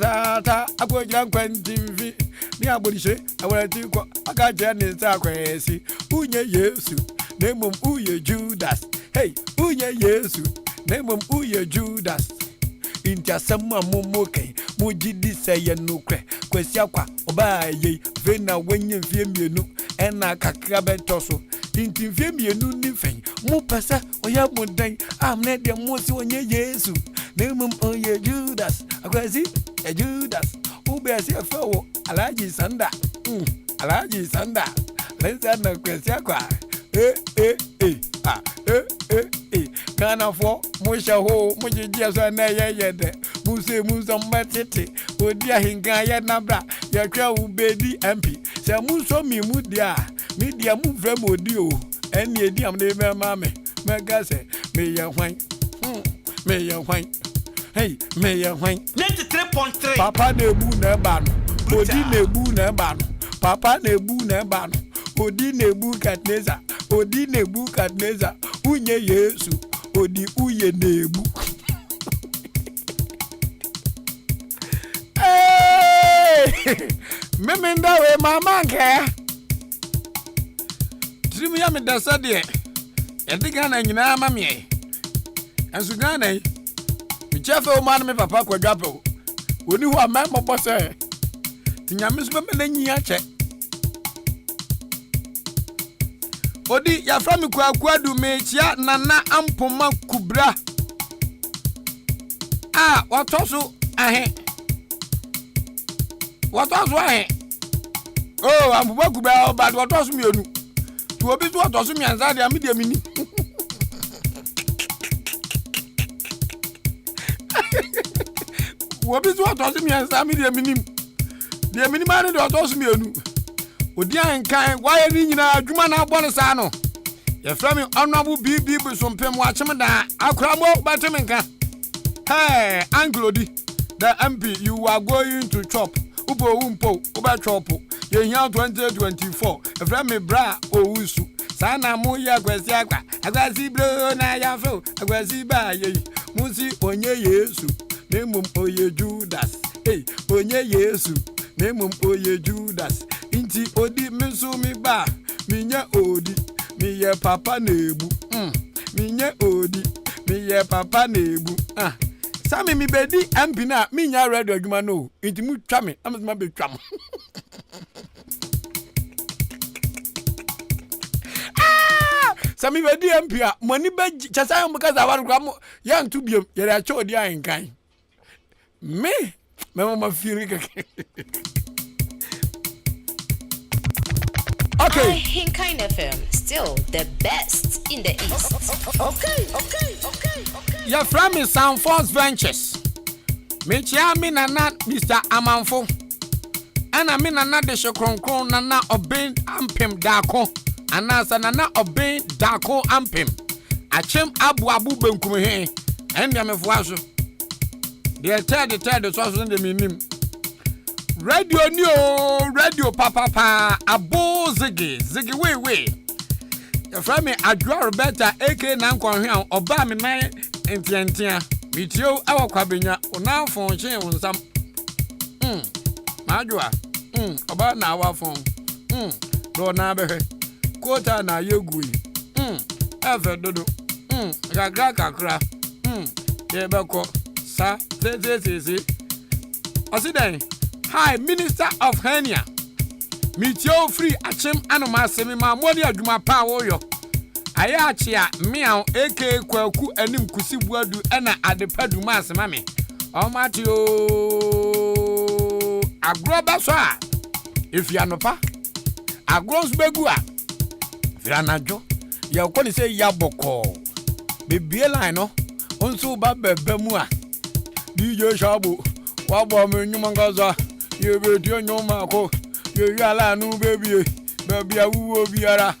ta akwoja kwantimfi ni abolishe awati ko akaje ne sa kwesi unye Yesu nemom uye Judas hey unye Yesu nemom uye Judas Intia sama momoke mujidi seye nukwe kwesi akwa oba ye vena wenye mfie mienu ena kakra betoso inti mfie mienu ni fen mu pese oya modan amne de mosi onye Yesu nemum oye Judas akwesi Judas ube se fewo alaji sanda alaji sanda lenza na kwesi akwa Kana fo musha ho mujijia so na yede muse matete Odi Ahenkan ya nabra ya twa ubedi MP se muso mi mudia media mu vrem odi o eni edi am de me mame mega se me ye hwan hey me ye hwan 93.3 papa na ebu na ba no Odi na ebu na ba no papa na ebu na ba no Odi na ebu Kadneza unye Yesu Odi uye nebu Mimi ndawe mama nke Trimu ya midasa de Ediga na nyina mamie Ensu Ghana Michefe o man me papa kwadwape Oni ho amembo bose Tinyame so be menyi ache Odi ya frami kwa kwadu mechia nana ampoma kubra watosu ahe oh ampoma kubra bad watosu mienu tu obi tu watosu mianza de amide mini obi tu watosu mianza amide mini de mini mari de watosu mienu Odi Ahenkan waye ni nyina adwuma na abone sa no ye frame honorable bb busompem wachim da akramo batemenka hey Anglodi the MP you are going to chop ubo umpo uba chop ye hia 2024 e frame bra owusu sana mu ya kwesi akwa akwasi bro na ya fo akwasi ba ye musi onye Yesu nemum oye Judas hey onye Yesu nemum oye Judas Inti Odi misu mi ba minye Odi miye papa nebu minye Odi miye papa nebu Sami mi bedi MP na minya radio adwuma no inti mu twa me amazima be twa mo Sami bedi MP a moni be chasa mo kaza waru kwa mo ya ntu biem yere acho Odi Ahenkan me mama firi kake Okay. Ahenkan FM, still the best in the East. Okay. Your friend is Sound Force Ventures. Mechia mi nana Mr. Amanfo. Ana mi nana de shokronkron nana obin ampem dako. Anasa nana obin dako ampem. Achem abu benkum he. Endia me fuaso. The third so so de minim. Radio papa abo zigi we your friend me adwa Roberta AK na nkwanhwe oba me nan entiantia mitio awakwa benya ona fon hye wonsam madwa oba na awafon do na behwe quota na yogui. Ever dodo. Kakra. Yebako. Sa. Se. Osidai. Hi, Minister of Henia. Meet you free achim anoma semi ma moni adwuma pa wo yo. Ayachi a meow aka kwaku anim kusi buadu ena adepadu ma asema me. Omati o agroba so a if ya nopa agros begu a firanajo ya ko ni say ya boko bebie line no onso ba bebe mu a DJ Shabo wa bo me nyuma ngaza ye be dio nyuma ko ye yala nu bebie awuwo biara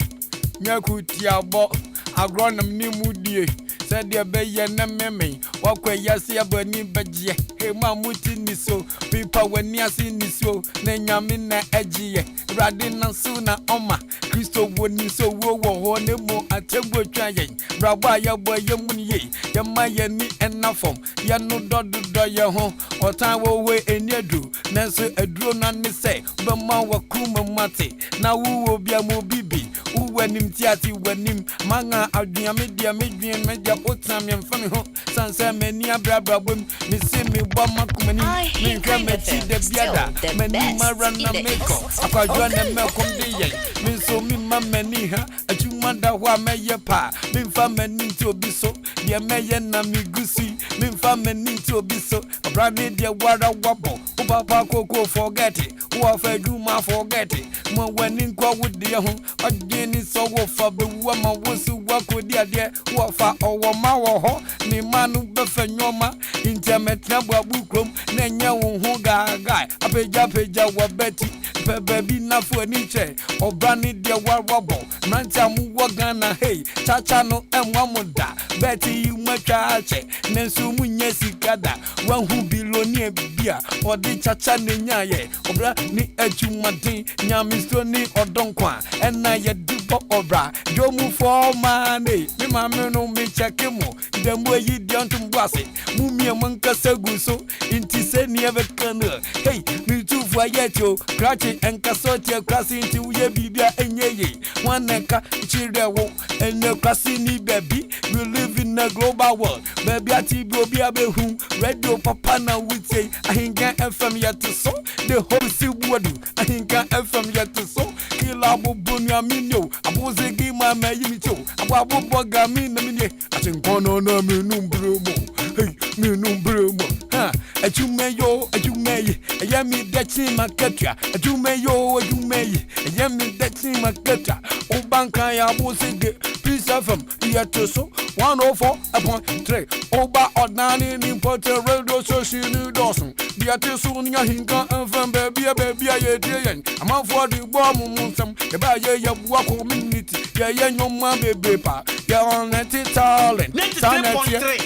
nyakuti abo agronam ni mudie said ya beye na meme wakwa yasi abani baje he ma muti ni so pipa wani asi ni so na nyame na ajiye rade na so na oma Kristo woni so wo ho ne mo atembo twayen braba ya boye munye ya maye ni enafom ya no dodo ye ho otan wo we eniedu na so aduro na ne se be ma wakuma mate na wo bia mo bibi uwanim tiati wanim manga adua media medwen media otam yemfane ho sansa mani abrababom me se me bo makomani me hwa mati da biada mani mara na meko akwadwa na mekom de yen me so me mamani ha atuma da hwa meye pa me mfa mani nti obi so de meye na me gusi me mfa mani nti obi so abrade de wara wabo ubaba koko forget it wo fa duma forget it mo wani nkwa wudi ho odeni so wo fa be wo ma wo su wa ko dia de wo fa owo ma wo ho ni manu be fa nyoma internet na babu krom na nya wo ho gaga apeja wo beti bebe bi na fo ni che obrani de wabo manta mu wo gana hey chacha no enwa muda beti yu matwa che nensu mu nya sikada wa hu bilonia bia odi chacha ne nya ye obra ni ajumaden nya misto ni odonkwa ena ye dibo obra jo mu for mane mi ma me no me check mo dembo yi di ontum bwase mu mie manka saguso inti se ni eve kana hey mi tu fwa yeto krachi enka sotie krasi inti uye bibia enyeye waneka chirewo enye krasi ni baby we live in a global world baby ati bi obi abehu radio papa na wute Ahenkan FM yet so the whole si wodu Ahenkan FM yet so kila bubunu aminyo abuzegi ma mayimi cho abu boga mi na minye atinkono na minum bromo hey minum bromo ha ajumeyo ayami dachi makatra ajumeyo ayami dachi makatra obanka ya abuzegi Peace FM yet so 104.3 oba odani ni pote radio social dosun biate so ni Ahenkan FM baby ye dey am for the bomb munsam e ba ye bua community ye nyoma bebe pa ye on net talent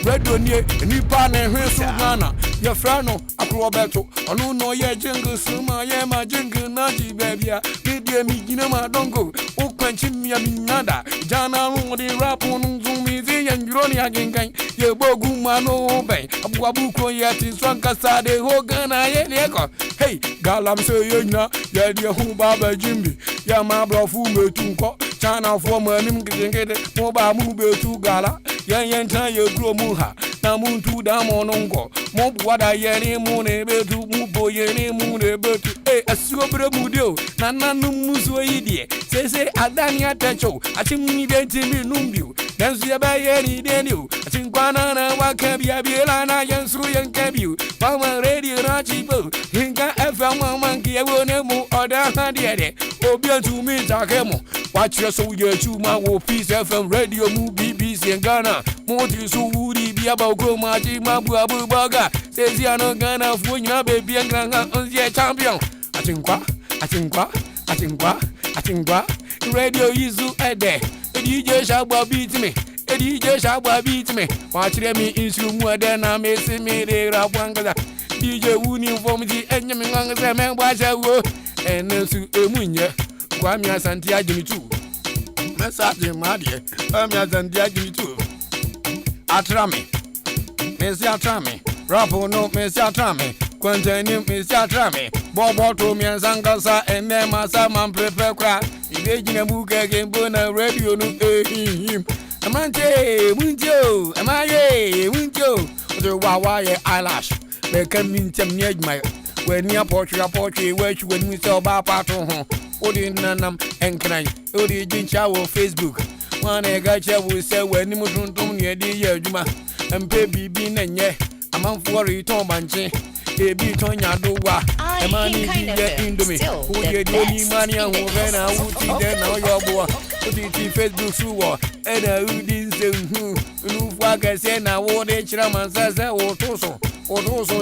radio ni pa na hwe so Ghana ye fra no akrobeto onu no ye jingle suma ye ma jingle na ji baby a bidie mi gina ma dongo o kwanchi mi nada jana ru di rap onu zumi zi ye njuro ni Ahenkan ye bogu ma no be abu ko ye ti so kasa de ho Ghana ye leko hey galam se ye na ye di hu baba jimbi ya ma brofu metunko chana fo manim gengede mo ba mu betu gala yen tan ye gro mu ha na mu tu da mo nongo mo buada ye ni mu ne betu mu boye ni mu ne betu asuo bre mu dio na nanu mu so yidie se adani atacho achimni de timi numbio dan su ye ba ye ni de ni o achinkwana na waka bia biela na yensu yen kabiu mama radio na chipo Ahenkan FM mama ki e woni mu oda ha de obi atu mi takemo watch your so ye chuma wo Peace FM radio mu BBC in Ghana mo ti so wuri bia ba ko ma ji ma bu abu baga se si ano Ghana fu nya baby nganga onzie champion Ahenkan radio izu ede DJ Shabo beat me watch me insu mu ede na me si me de rapwanga DJ wuni form di enyame nganga se me bwa wo enesu emunye Kwame asanti ajimi tu message madie Kwame asanti ajimi tu atrame mesi atrame rapo no mesi atrame kwantani mesi atrame Bobo to me and Sankasa and then Massa man prepare crack. Engaging a book again, Bona radio no him. Amante, Munjo, Amaye, Munjo, the Wawaye eyelash. They come in to near my when near portrait, where you when we saw Bapato home. Odi Nanam and Cry, Odi Jinchawo Facebook. One I got you will say when you don't near the Yajuma and baby bean and ye. A month for it on Banchi. Baby Tonya do what? A man into me. Who did any money and who ran out with them now your boy? Put it in Facebook suwa. And I didn't say who fuck say now what they chairman says or Toso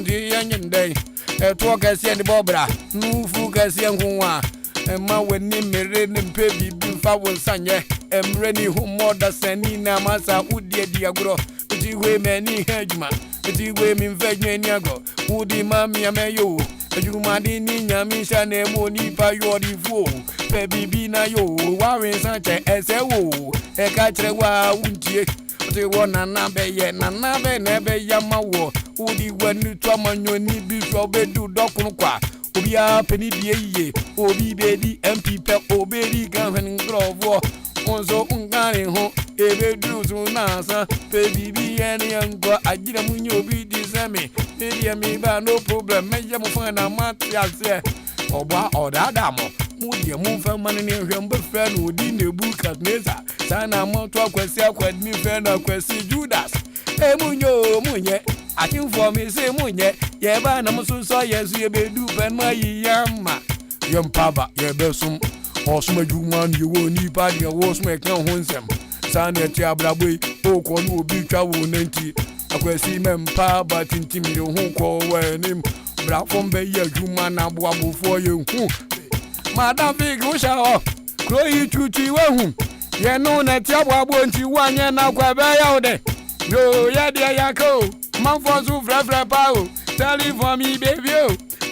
the young day. A talk I see the Bobra. No fucus young one. And my when name me rain and baby before was Sanya. And ready who more than Sanina Massa would dear Diagro. But you way many hedgeman. But you way me Vegniago. Woody mammy a mayo. You madini Yamisha Nemoni pa yori fool. Baby bina yo. Warren Sanchez as a woo. A catcher wa wunty. The one and nabe yet, Nanabe nebe yamawo. Woody when you traman your knee before bed do Dokunqua. Obi a penny ye, Obi baby MP pep, Obi gun and glove. Onzo ungani ho, ebe druzu nasa, baby be any uncle, I get a munyo be disame, maybe me ba no problem, make them find a match there. Oba or that damo, moody a move for money near him, but friend would in the book at Mesa, Sana Montua Quesia, quite me friend of Quessi Judas. Eh, munyo, munye, I think for me say munye, yeah, but I'm so sorry, yes, you be do, and my yamma, young papa, yeah, besum. Osma Juman, you won't need party and was make no honsem. Sana Tiabra, Okon will be travel 90. A question member, but in Timmy, who call where name. Black from Bay, Juman, Abu for you. Madame Big shower. Crow you to Tiwahum. You know that Tiabra won't you one year now, Quabe out there. Yo, Yadia Yako, Mount for so frefra pow. Tell it for me, baby.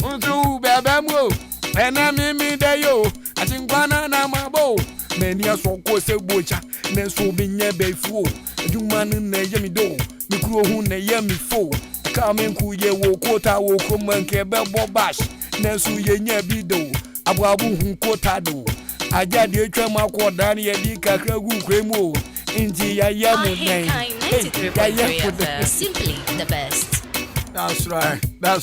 Unto Babamo. And I mean, there you. I think one and I'm a bow. Many are so close a butcher, Nesso being a bay fool. You man in the yummy dough, the crew who ne yummy fool. Come in cool ye wo quota wo come and care about bash. Nesso ye near bido, Ababu who quota do. I got the trema quadani a dika cremo. India yamu name. Simply the best. That's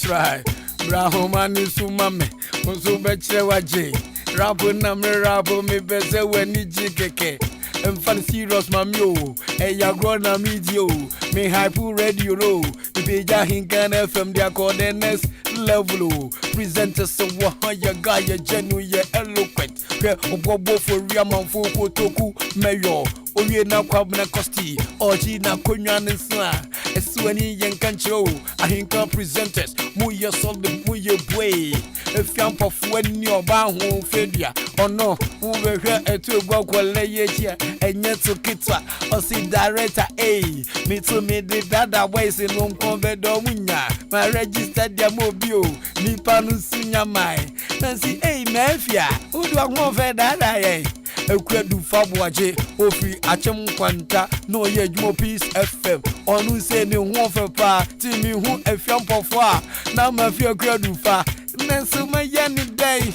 right. Brahoman is Sumame, Mosu Bechewa J. Rabu Name Rabu me bese weni jikeke. Mfan serious mamio, ya grona medio. Me hype radio low. Odi Ahenkan FM dia coordinates level. Presenters so ya guy ya genu ya eloquent. Ke obobo for riaman fo kotoku mayor. Oye na kwabna kosti, oji na konya nsa. Eswani yenkancho, Ahenkan presenters, muye solid muye boy. If you am when your bound home failure, or no, who will hear a two go here, and yet to kitwa, or see director A. Me to me the dada ways in Long Convent Domunya, my registered Yamobio, Nipanu Sunya Mai, Nancy A. Mafia, who do I want for that? I do Fabuaje, Ofi Achem Quanta, no yet more peace FM, or who say no one for pa, Timmy who a film for far, now my fear do far. Nesuma yani day,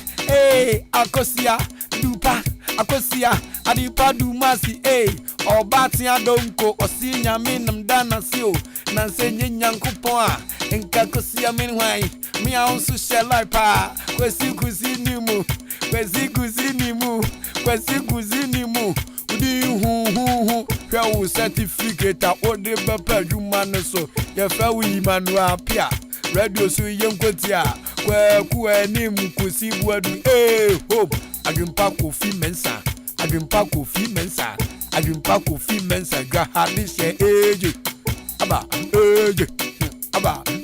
Akosia, Dupa, Akosia, Adipa Dumasi, or Batia Donko, or Senior Minam Dana Sio, Nansenye Yankupoa, and Kakosia Minway, me also shall I pa, Kwesi Kuzinimu, Kwesi Kuzinimu, who certificate or the Bapa Jumanaso, Yafawi Manua Pia. Radio so young Kotia, where Kuanim Kusibuadu, hope. I can pack of Mensa, I can pack of Mensa, I can pack of Mensa, Gahadis, age. Abba,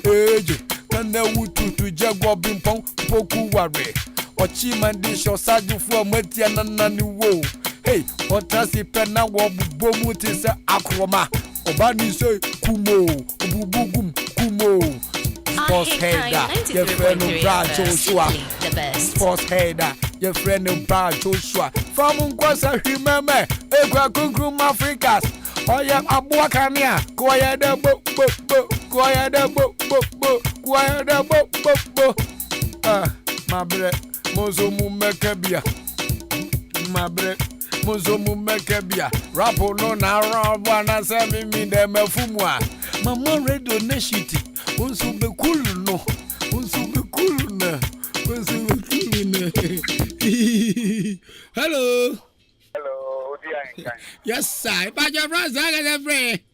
age. Can there would to Jaguar Bimpong, Poku Ware, or Chiman dish or Saju for Metiana Nani Wo. Hey, what does it pen now? Bomutis Akroma, Obani say Kumo, Ubugum, Kumo. Sports header, your friend of Brad Joshua. Sports header, your friend of Brad Joshua. From Unquasa, remember, Equacucum Africas. Oh, yeah, Abuakania, quiet the book, quiet the book, quiet the book. Mabre, Mozo Mumekabia. Mabre, Mozo Mumekabia. Rapo no na wana semi mi de mefumwa. Mama redo neshiti. Unsu be cool no. Unsu be cool na. Unsu be cool na. Hello. Hello, Odi Ahenkan. Yes, sir. But your friends are going to pray.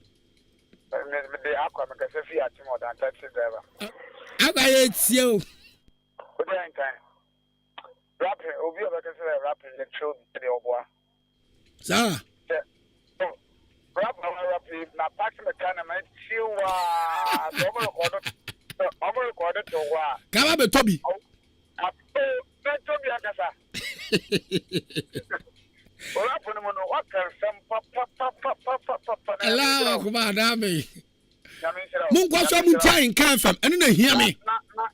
The Akwaankwaa Nuase at more than taxi driver. How can you see you? Odi Ahenkan. Rapping, Obi Obekese rapping the truth to the Oboa. Sir. Rapping, na pack the can of my chiwa. Over recorded to wa. Come up, Toby. Toby Akasa. Hello, come on, Dami. Munkwaswa muntia nkan fam enu na hia me.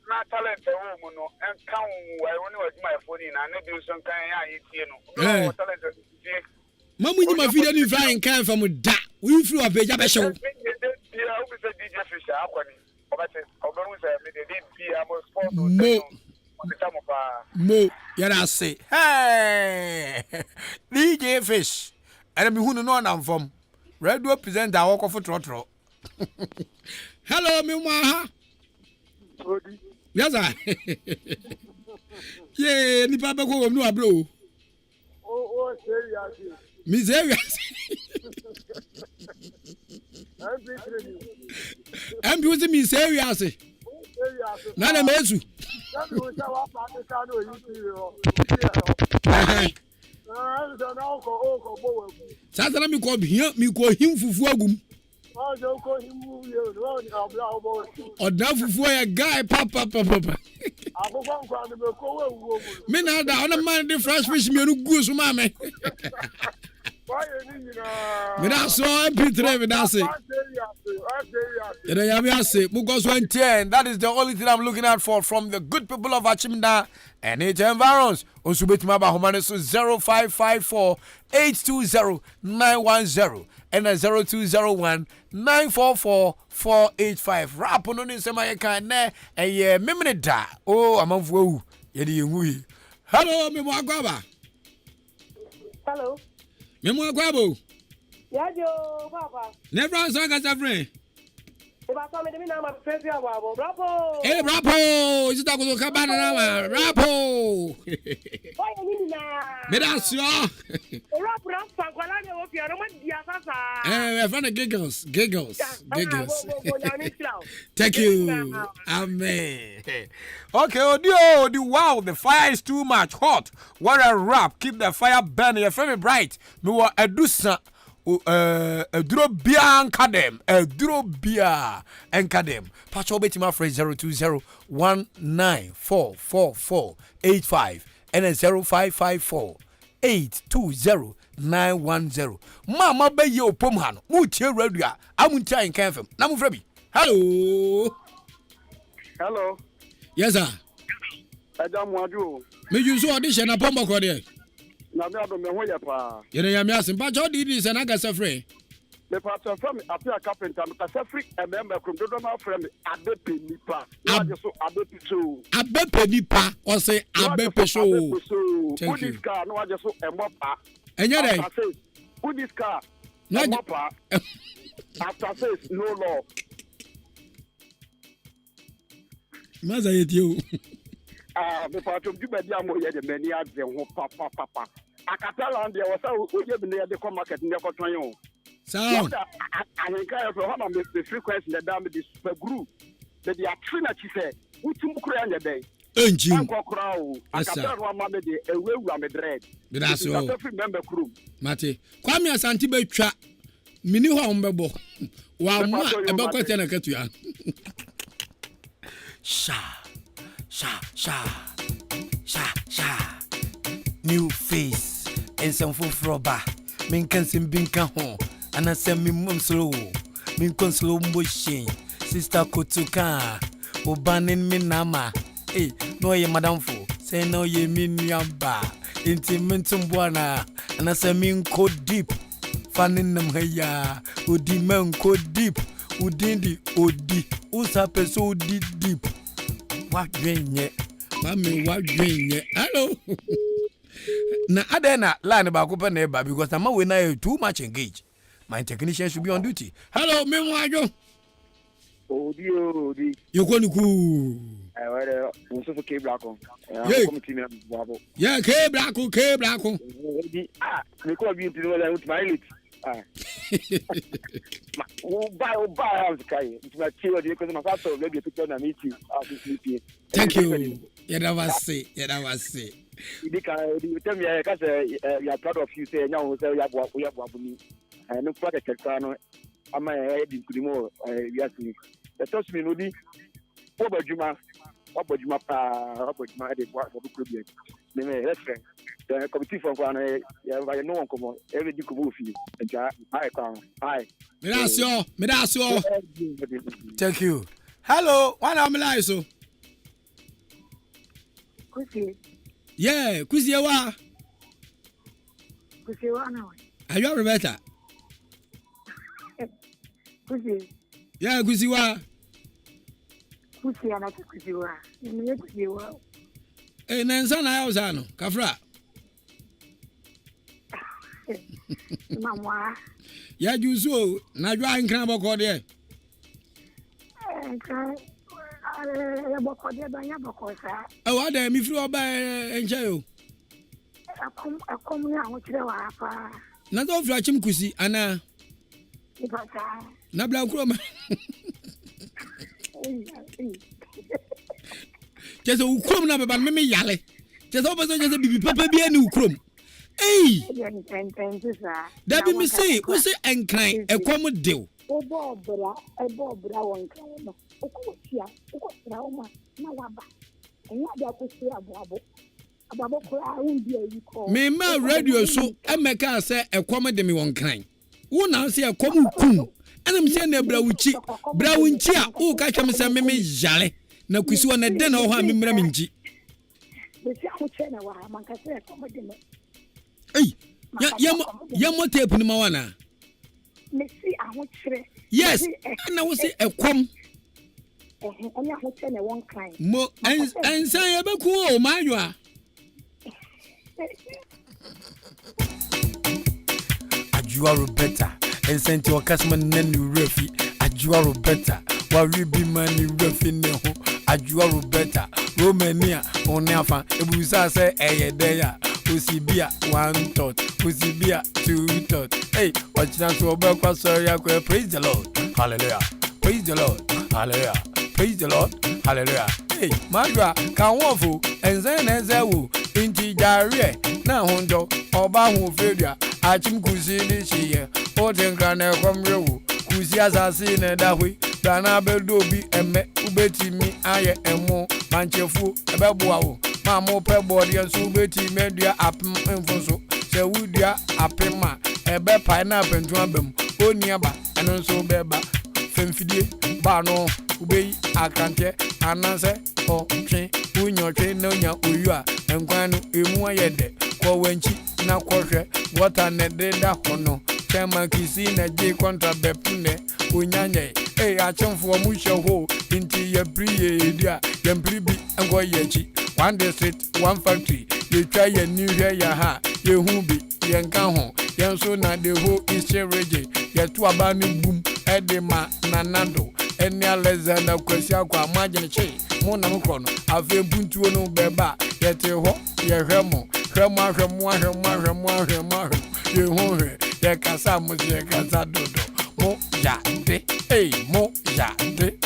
Na talent e wo mu no enka wo e woni waduma e phone na na bi so nkan ya yitie no. No talent tie. Mamu nyi ma video ni fly nkan fam da. We free of eja be show. Ya wo be DJ Fisher akwani. Obate oberu se me de bia mo sport no. Mo, yada say, hey, DJ Fish, and me who no na from radio present our walk of trotro. Hello, me maha. Yes, sir. Yeah, ni papa go no abro. Oh, serious. Me serious. I'm using me serious. Na na mezu. Sasa na mi ko him fufu agum. Oda fufu ya guy papa. Me na da ona man the fresh fish me no gu so ma me. Me da so MP3 me da say. That is the only thing I'm looking out for from the good people of Achimda and its environs. Also, bet my Bahomane 0554 820 910 and 0201 944 485. Rap on in some kind and ye mimini da. Oh, I'm of woo. Yedi. Hello, Mimwagaba. Hello. Mimwagabo. Yajo, Papa. Never answer as friend. If I come in the minute, I'm a friend of our Rapo. Hey, Rapo! Is it a good cabana? Rapo! Why are you now? Medasio! Rap, Sanqualani, what you are not Diasa. Eh, friend of giggles. Thank you. Amen. Okay, Odi, wow, the fire is too much hot. What a rap. Keep the fire burning. Your family bright. No, a dusa. Duro bia nkadem duro bia nkadem pacho beti my friend 02019444485 and 0554820910 mama be ye opom ha no mu tie radio amuntia nkan fam na mu fra bi hello yes sir Ajamuadu me use audition na pombo ko de na me ado me ho ye pa yene ya me asim pa cho di se na gasa free me pa so from apia carpenter me gasa free e me krum do ma frame abepe nipa na je so abepe so abepe nipa o say abepe so thank you car no je so e mopa enye dey who this car no mopa after says no law maza yetio me pa to juba dia mo ye de mani adze ho papa akatala ndia wasa oje bi ne de ko market ne ko twan yo sound Ahenkan for how the frequency the dam the super group the atrina chi say utum kura anya dey enjin ko kura o akatala no ma me de ewu me dread that's all the free member crew mate Kwame Asante betwa mini ho ombebo wa ma e be kwete na katua sha new face and some froba min kan sim binka ho anasem mi mum slow min kon slow mboshi sister kotuka obanin mi nama no ye madam fo say no ye mi nuamba intimentum bwana anasem min ko deep fanin nam haya odi men ko deep udindi odi usa peso odi deep wa gwenye Kwame wadwenye. Hello. Na adena line ba ko pe na eba because na we na too much engaged. My technician should be on duty. Hello, me wajo. Odi. Yokoniku. Where so for cable ako. Come team na babo. Yeah, cable ako. Odi me ko bi ntino la ultima elite. O buy house kai. Ultima chiwo de ko na fato le bi picture na meet you. Thank you. Yeah, that was it. You tell me because you are proud of you say now say you have me. No project no am I di kulimo we are seeing. The trust me no di obajuma de kwa for club. Me reference. The committee for Kwana ya no one come every di kubu fi. Nja I come. Hi. Me that's yo. Thank you. Hello, one am like so. Kusi. Yeah, Kusi wa. Kusi wa na. Are you Roberta? Kusi. Yeah, Kusi wa. Kusi ana kusi wa. Ni kusi wa. Nansa na ya no, Kafra. Mama. Ya juso na jwa nkran boko de. Nkran boko de ba nya boko sa. Wa da mi firi oba enche yo. Akom ya ho kire wa apa. Na do fira chim Kusi ana. Ibata. Na bla kuro ma. Jeso ukrom na baba me yale. Jeso obaso jeso bibi papa bi ani ukrom. Hey. Dabi mi say, who say enkran ekwom dew. Ebo obra won kan no. Okotia oma na waba. Enya dia akosi aboabo. Ababo kura undi ayiko. Me ma radio so emeka say ekwom de me won kan. Wo na say ekwom kum. Anam say na brawuchi. Brawunchi a wo ka twem say me yale. Na Kusi wona de na ho a me mra minji. Besi ahoche na wa man ka say ekwom de me. Hey, yamo tape ni mawana. Messi ahoche. Yes, na wo say ekwom. Onya ahoche na won kan. Mo ensan ye be ku o mayo a. Ajuaro better. Ensan ti okasman nanu refi. Ajuaro better. Wa ribi mani refi ne ho. Ajuaro better. Romania onafa ebusa say eyedeya. Usibia 1 thought, Usibia 2 thought. Hey, watch now to obey sorry, praise the Lord. Hallelujah. Praise the Lord. Hallelujah. Praise the Lord. Hallelujah. Hey, Madra, can waffle, and then as I will into Jare. Now, Hondo, Oba who failure. Achim Kusi this year. Oten Grana from Rewu. Kusi as I seen it that way. Dana Beldobi and me, Ubeti me, I am more manchefu, a babuao. Mamo pe body and so beti media apem enfonso se wudia apema ebe pineapple ntuambem oniaba eno so beba femfidie ba no ubei akante ananse o twen unyotwe na onya oyua enkwanu emu ayede ko wanchi na kohwe water ne deda hono chema kisi na je kontra bepune unyanye achemfo mu hweho inti ye priye dia ye pribi engo yechi 1 district 1 factory you try your new here ya ha ye hu bi ye nka ho ye so na the whole eastern region ye to aba ni boom edema nanado eni Alexander Kwesi Akwa magene che mo na mkro no ave buntuo no beba ye te ho ye hwemo ye ho hwe ye kasa mo ye kasa dodo mo ya de mo ya de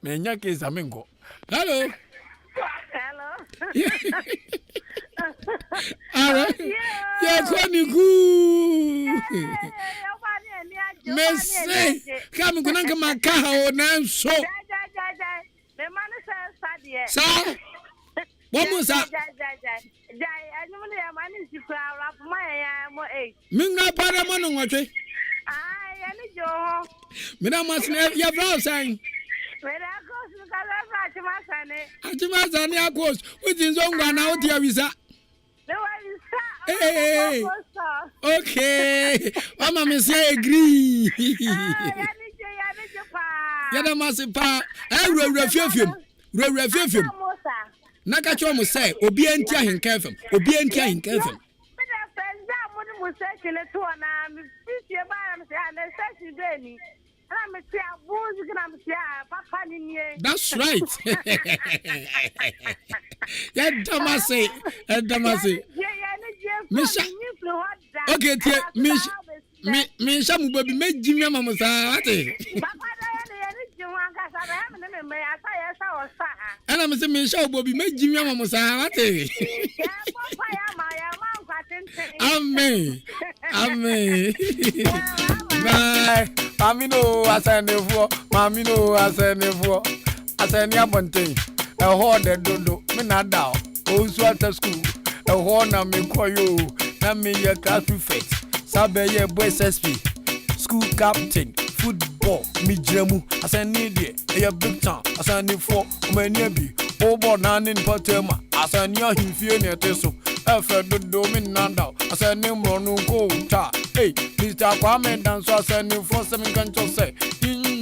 menya ke zamengo. Hello. Alright. Yeah, Kwaniku. Messi. Come kunanga makaha na so. The man says sadie. Sa. Bomusa. Minga para mo no ngotwe. Ani jo. Mina masne ya vra sign. Achimasane akos within zonga na oti avisa. Hey. Okay. Mama me say agree. Yada masipa. Ewura fiafiem. Rewura fiefiem. Na ka cho mo say obi anti Ahenkan FM. Obi anti Ahenkan FM. That's right. Yeah, Damase. Misha. Okay, Misha mu baby me jimya mama sa ate. Ana me say Misha baby me jimya mama sa ate. Amen. Bye. Mamino asenefo. Aseni abonten. E ho de dodo. Me na da. O su ata school. E ho na me koyo. Na me ye class prefect. Sabe ye boys SP. School captain. Football. Me jemu. Aseni de. E big town. Aseni for. Omeni bi. Obo na nin patema. Aseni ahimfie ne teso. Efe dodo me na da. Aseni mronu ko ta. Hey, Mr. Kwame dance aseni for 7 can't say.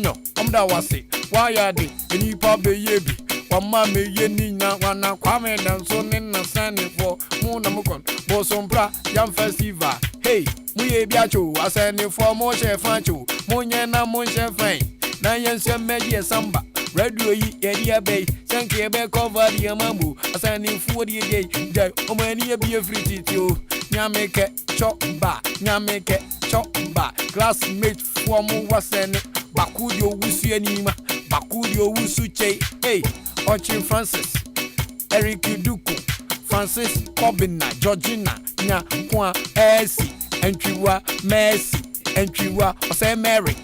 No, da wase. Why are they? Any pub yebi. Wama me ye nina wana Kwame dance na sani for Muna Mukon. Bosombra yam festival. Hey, muye biacho aseni for mo chef fancho. Munye na mon chef fine. Na yen se meje samba. Radio yi area bay. Sanke be cover the mambu. Asani for the day. Jai omani be a free titio. Nyameke chokba. Classmate for mu wasene. Bakudio wusu anima. Bakudio wusu che. Hey, Ochi Francis. Eric Duku. Francis Kobina. Georgina. Nya kwa Esi. Entriwa Mercy. Entriwa Ose Mary.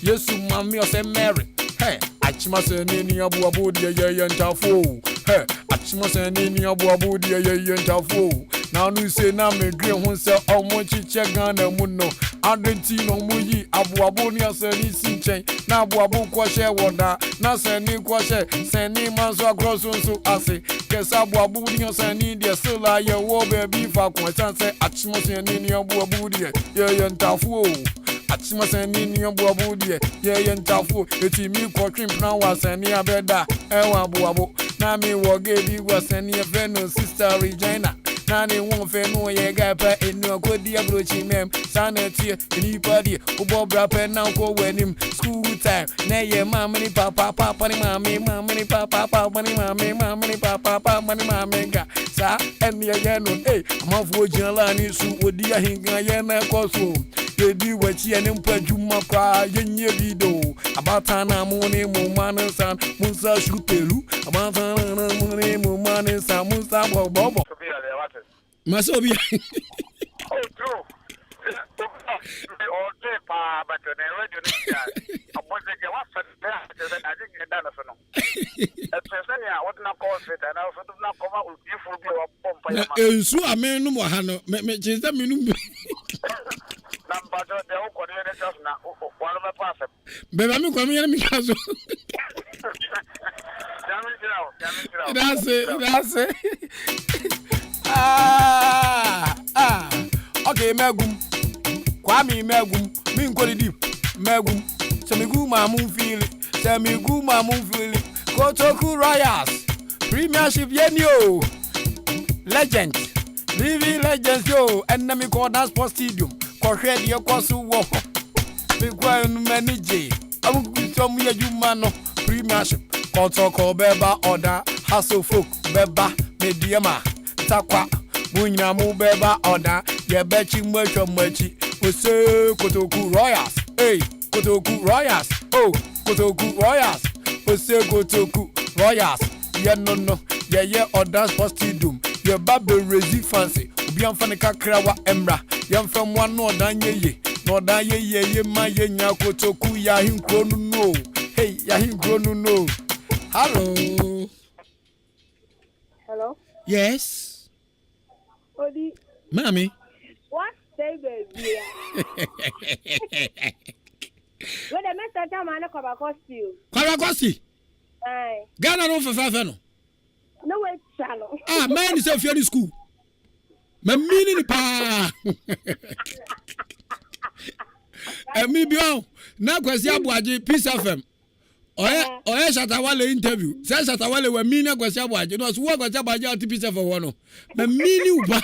Yesu mami Ose Mary. Hey, achima se nini abu abudi ye ntafo. Hey, achima se nini abu abudi ye ntafo. Na nu se na me dwe ho se omo chiche Ghana mu no. Adentino mu yi abu abu ni asani sinchen. Na abu abu kwa she woda. Na se ni kwa she se ni manso across so ase. Kesa abu abu ni asani de sila ye wo baby fa kwa chance achima se nini abu abudi ye ntafo. Achima se nini abu abudi ye ntafo. Eti mi kwa trimp na wasani abeda. Ewa abu abu. Na mi woge bi wasani eveno sister Regina. Nani won fe no ye ga pa enu akodi abrochi mem sanity ni party ubo bra pe na ko wenim school time na ye mama ni papa ni mama ni papa ni mama ni papa ni mama ga sa en ye no amafo jinala ni su Odi Ahenkan ye na ko so edi wachi ene mpadwuma kwa yenye bido abata na mu ni mu mansan musa shutelu abata na mu ni mu mansan musa bobo Maso bi. Oh, true. Oh, pa, but the radio is I was like, what's that? I didn't get done for no. At present, I was not called it, and I was not come out with beautiful blue. So, I mean, no more, me change that minimum. Number the whole coordinator now, one of my passes. Baby, I'm coming here, Mikazo. That's it. Okay, Megum. Kwame Megum. Min ko deep. Megum. Semigu mamu feel it. Kotoku Royals. Premiership yenio. Legend. Living legends yo. Enemy corner sports stadium. Correct your course wo. Bigwa manage. Amukusom ye jumano. Premiership. Kotoko beba order. Hustle folk beba mediama. Takwa munyina mu beba oda ye bechi mwecho mwechi ose Kotoku Royals Kotoku Royals Kotoku Royals ose Kotoku Royals ye no ye oda sports stadium ye babe rezi fancy obi amfa ne kakra wa emra ye mfa mo no oda nyeye no oda ye ma ye nya Kotoku ya hinkro no ya hinkro no Hello. Yes. Odi. Mommy. What say baby? When the master time I come across you. Aye. Ghana no for 5 no. No way channel. Man is if you're in school. My meaning pa. Me bio. Na kwasi abuaje Peace FM. Oya Shatawale interview. Say Shatawale we mean kwasi abaje. No so kwasi abaje atipise for one. Me mean uba.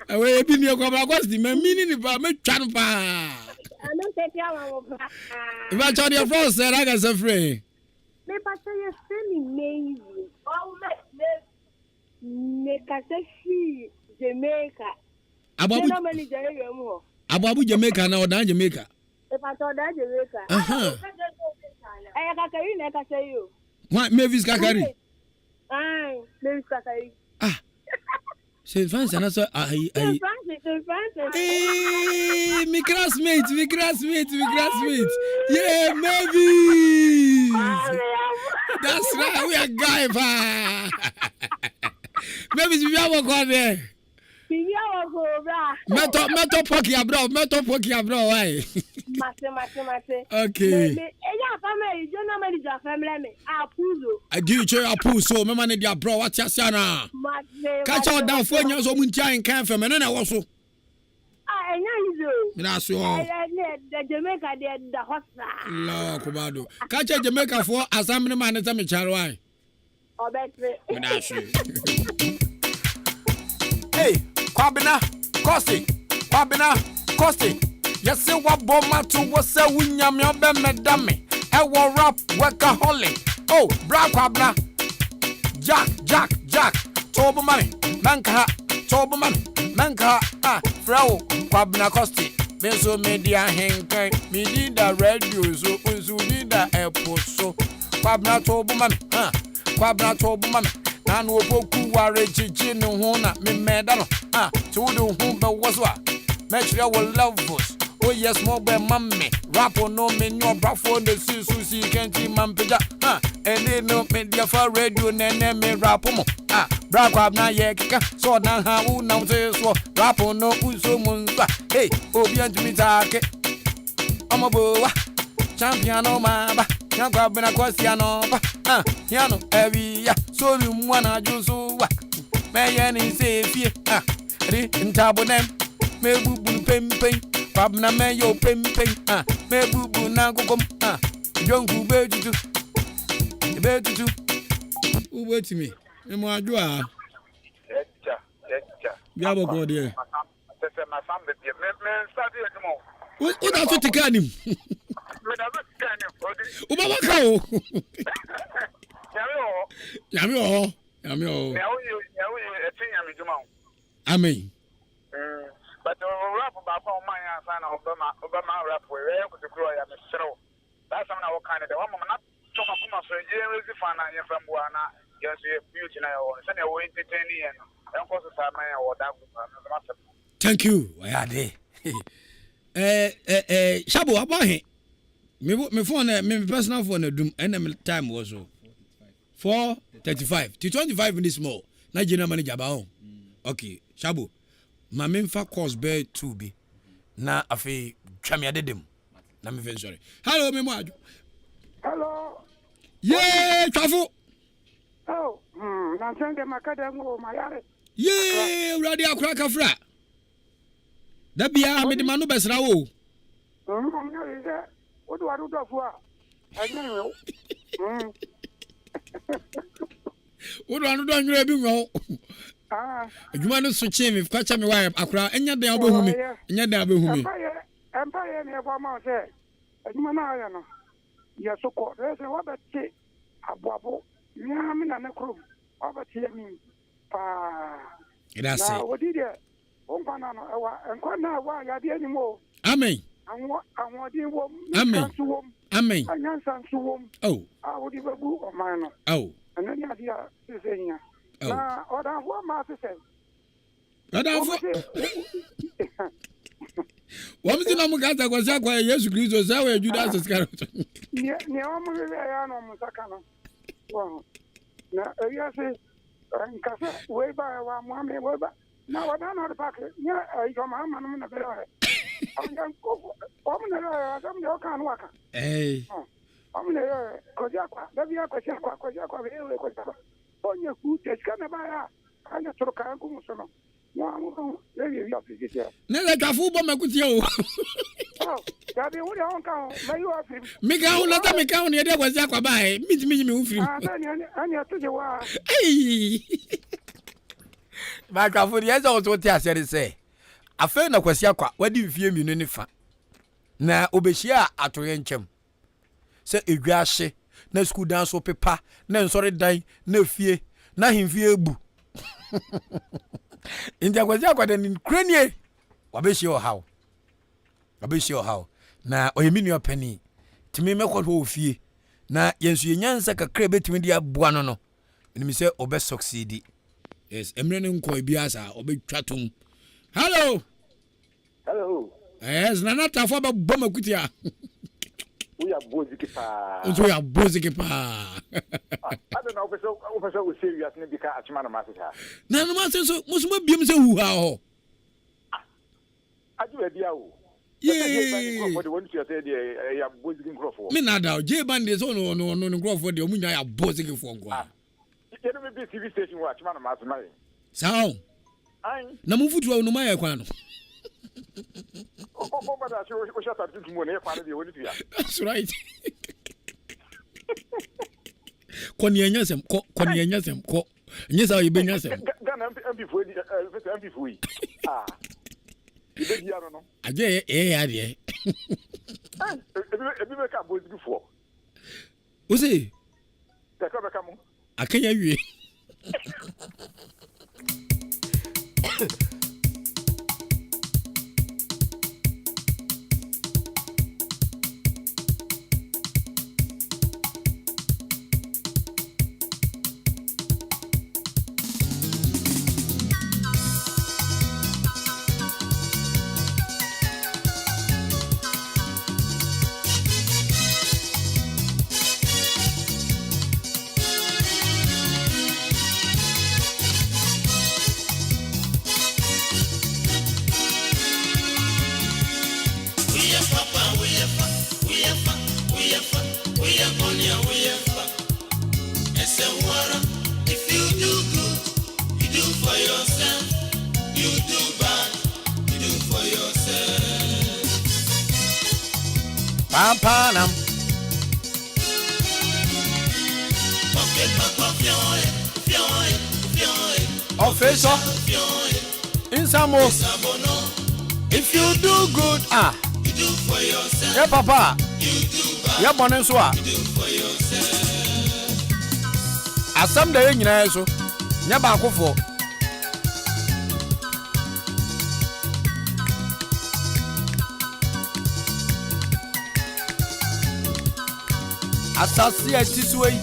Awe bi ni kwabra kwasi me mean ni ba me twan pa. Ano te tia wa ba. Ba chodi your friend say I can say free. Me pa say you semi amazing. Oh me ka say Jamaica. Abu Jamaica na odan Jamaica. If I told that Jamaica. I can say you. What Mavis Kakari? Mavis Kakari. Saint Francis and so me classmate. Yeah, Mavis. That's right, we are guy pa. Mavis we are work on there. Meto poki abro why? Mate. Okay. Eya family, you know me the family me. Apuzo. I do you approve so me man dey bro what you say na? Catch out down for nya so muntia en kan fam na wo so. Enya izo. Me na so. The Jamaica the hosta. No, Kubado. Catch Jamaica for assembly man say me charo why? Obetre. Me na so. Hey, Kwabena, Kosti. Yes, what bomber to was a winyam your bemedame. I will rap workaholic. Oh, bra Kwabena. Jack. Tobo money. Manka. Frau Kwabena Kosti. Benso media Ahenkan. Me did the radio so did the airport so. Kwabena Tobo money. Kwabena Tobo money. Nanu boku ware chichi no ho na me medano to do hu be waswa match your love us oh yes mo be mamme rap no me no brafo the susu can't mampeja and no media for radio nene me rap mo bra Kwabena ye kika so na ha u na so rap no uso munza hey obi antimi take omobowa champion o maba Kwabena Kosti no yano every so you wanna do so me ni say fie ri ntabo nem me bubu pem Kwabena me yo pem me bubu na kokom jongu betutu Wait me mo adua ya bo go there my family me start here tomorrow o da so tikanim me da so tikanim o baba ka o Yami o. Amen. But rap about my son Obama rap where to grow ya show. That's how kind of the woman not so much for years if I am from Buana, yes, beauty now, send away entertaining and course or that. Thank you. Why are they? Shabu Abahe. Me phone me personal phone dum and time was so. 4:35 to 25 minutes more. Na general manager ba on. Okay, Shabu. Ma memfa course be 2 bi. Na afi twame adedem. Na me sorry. Hello me moaju. Hello. Yeah, trafu. Oh, na senge makada ngo mayare. Yeah, uradi akura kafra. Da bia me de manu besra wo. Odu wadu dofua. Anyo. What do I do? You be wrong. You want to switch him if catch me wife. Akra, and yet they are behind me. And yet they are behind me. Empire near Bama say, Manayano. Yes, so called. There's a what say a bubble. You have me and a crew. Over to me. That's it. What did you? Ompana and Kona, why are there anymore? Amen. And what you want? Amen. Amen. Oh. I would give a book of mine. Oh. And then you are saying, now, or that one master said. What was the number that was that why yes, Christ, that way you dance as character? Yeah, I know Musakano. Well, now, you say, and Casa, way by one mommy, way back. Now, I don't know the packet. Yeah, I come home and I'm in a bed. I'm going to go. I'm your can work. Hey. I'm there, Kojaka, maybe I question on your food, just kind of buy a kind of Trokankum. No, maybe you have to get here. Never got food, but my good you. Oh, Sabi wo de on kan ma you afrim. Mika ho lata mika ho ne de kwasi akwaba he. Mitimi me ufrim. Ah, ani atoje wa. Ei. Ba ka fo ye zo to ti ase de se. Afa na kwasi akwa wadi mfie mienu ne fa. Na obehia atoye nchem. Se edwa hye na school dance opepa na nsori dan na fie na himfie ebu. India kwasi akwa de kranie. Wabehia ohaw. Wabehia ohaw. Na oyeminu opani. Timi mekọ ho ofie. Na yensu yenyansa kakra betimi dia aboa no no. Nim se obe succeed. Yes, emre ne nko biasa obetwatom. Hello. Hello. Yes, nana tafo ba boma kutia. We are boziki pa. Nso ya boziki pa. I don't know officer we serious ne bika achima no masisa. Na no masenso musuma biem se hu ha ho. Aju e bia o. Yeah. For the one to say the ya boziki nkrofo. Me nada, J band is no nkrofo de omunya ya boziki fo nko. You know me TV station wa achima no masima. Sao. Ai. Na mufutu wa no maye kwa no. Oh, but I shut up to money. That's right. Kwani anyasem ko nyesa ye benyasem. Gana MP for ah. You be here no. Aje ya de. Ebi be ka boys before. O se. Ka be ka mo. Akanya wie. Pampanam. Officer. Insamo. If you do good, you do for yourself. Yeah, papa. You do bad. Yeah, bonenswa. You do for yourself. Asam de nyina so. Nya ba akofo. Asasi atiswe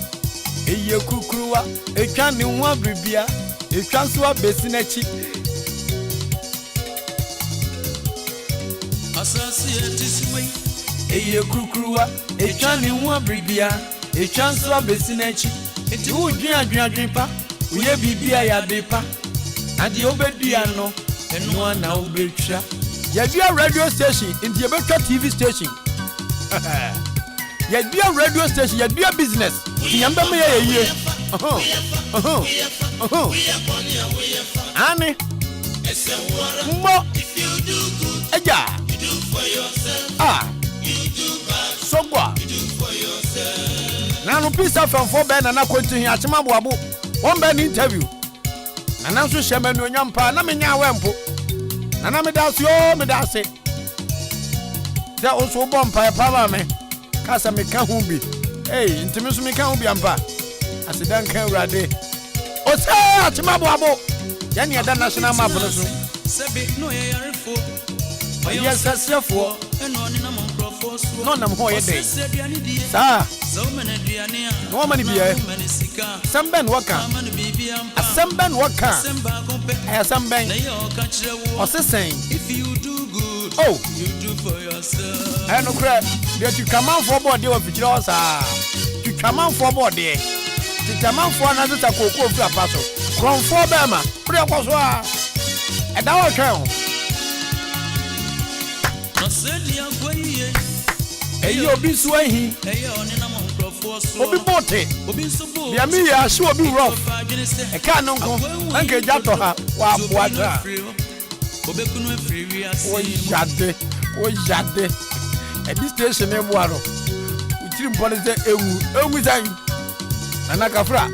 eye kukuruwa etwa ne ho abribia etwa so abesi na chi Asasi atiswe eye kukuruwa etwa ne ho abribia etwa so abesi na chi enti wo dwan pa uye bibia ya bepa ade obedua no eno na obetwa ya bia radio station enti ye betwa TV station ya bia radio station ya bia business nyamba me ye ani mo eja sogwa na no pisa from for ben na continue achima boabo won ben interview na na so hye manu nyampa na menya wempo na me da so me da se da oso bompa pa ma me kasa me ka hu bi ntimi so me ka hu bi ampa asidan kan urade o se achima boabo yani ada national map no so sebi no ye yarefo oye sasefo eno ni na monkrofo so no nam ho ye dey sa no mani biye samben waka asamben waka asamben o se sen if you do good you do for yourself I no crap that you come out for body of picture osa you come out for body the come for na za kokko fi apaso kron for be ma pre kwaso a e da wo twen no se dia gwaye eyi obi so ahi eyi oni na mo nkrofo so obi bote obi so bo bia mi ya so obi rough e ka no nko anke jato ha wa aboata obekunu afiri wi ase o jade At this station, Ebuaro. We treat him policy, Ewu time. And I can fra.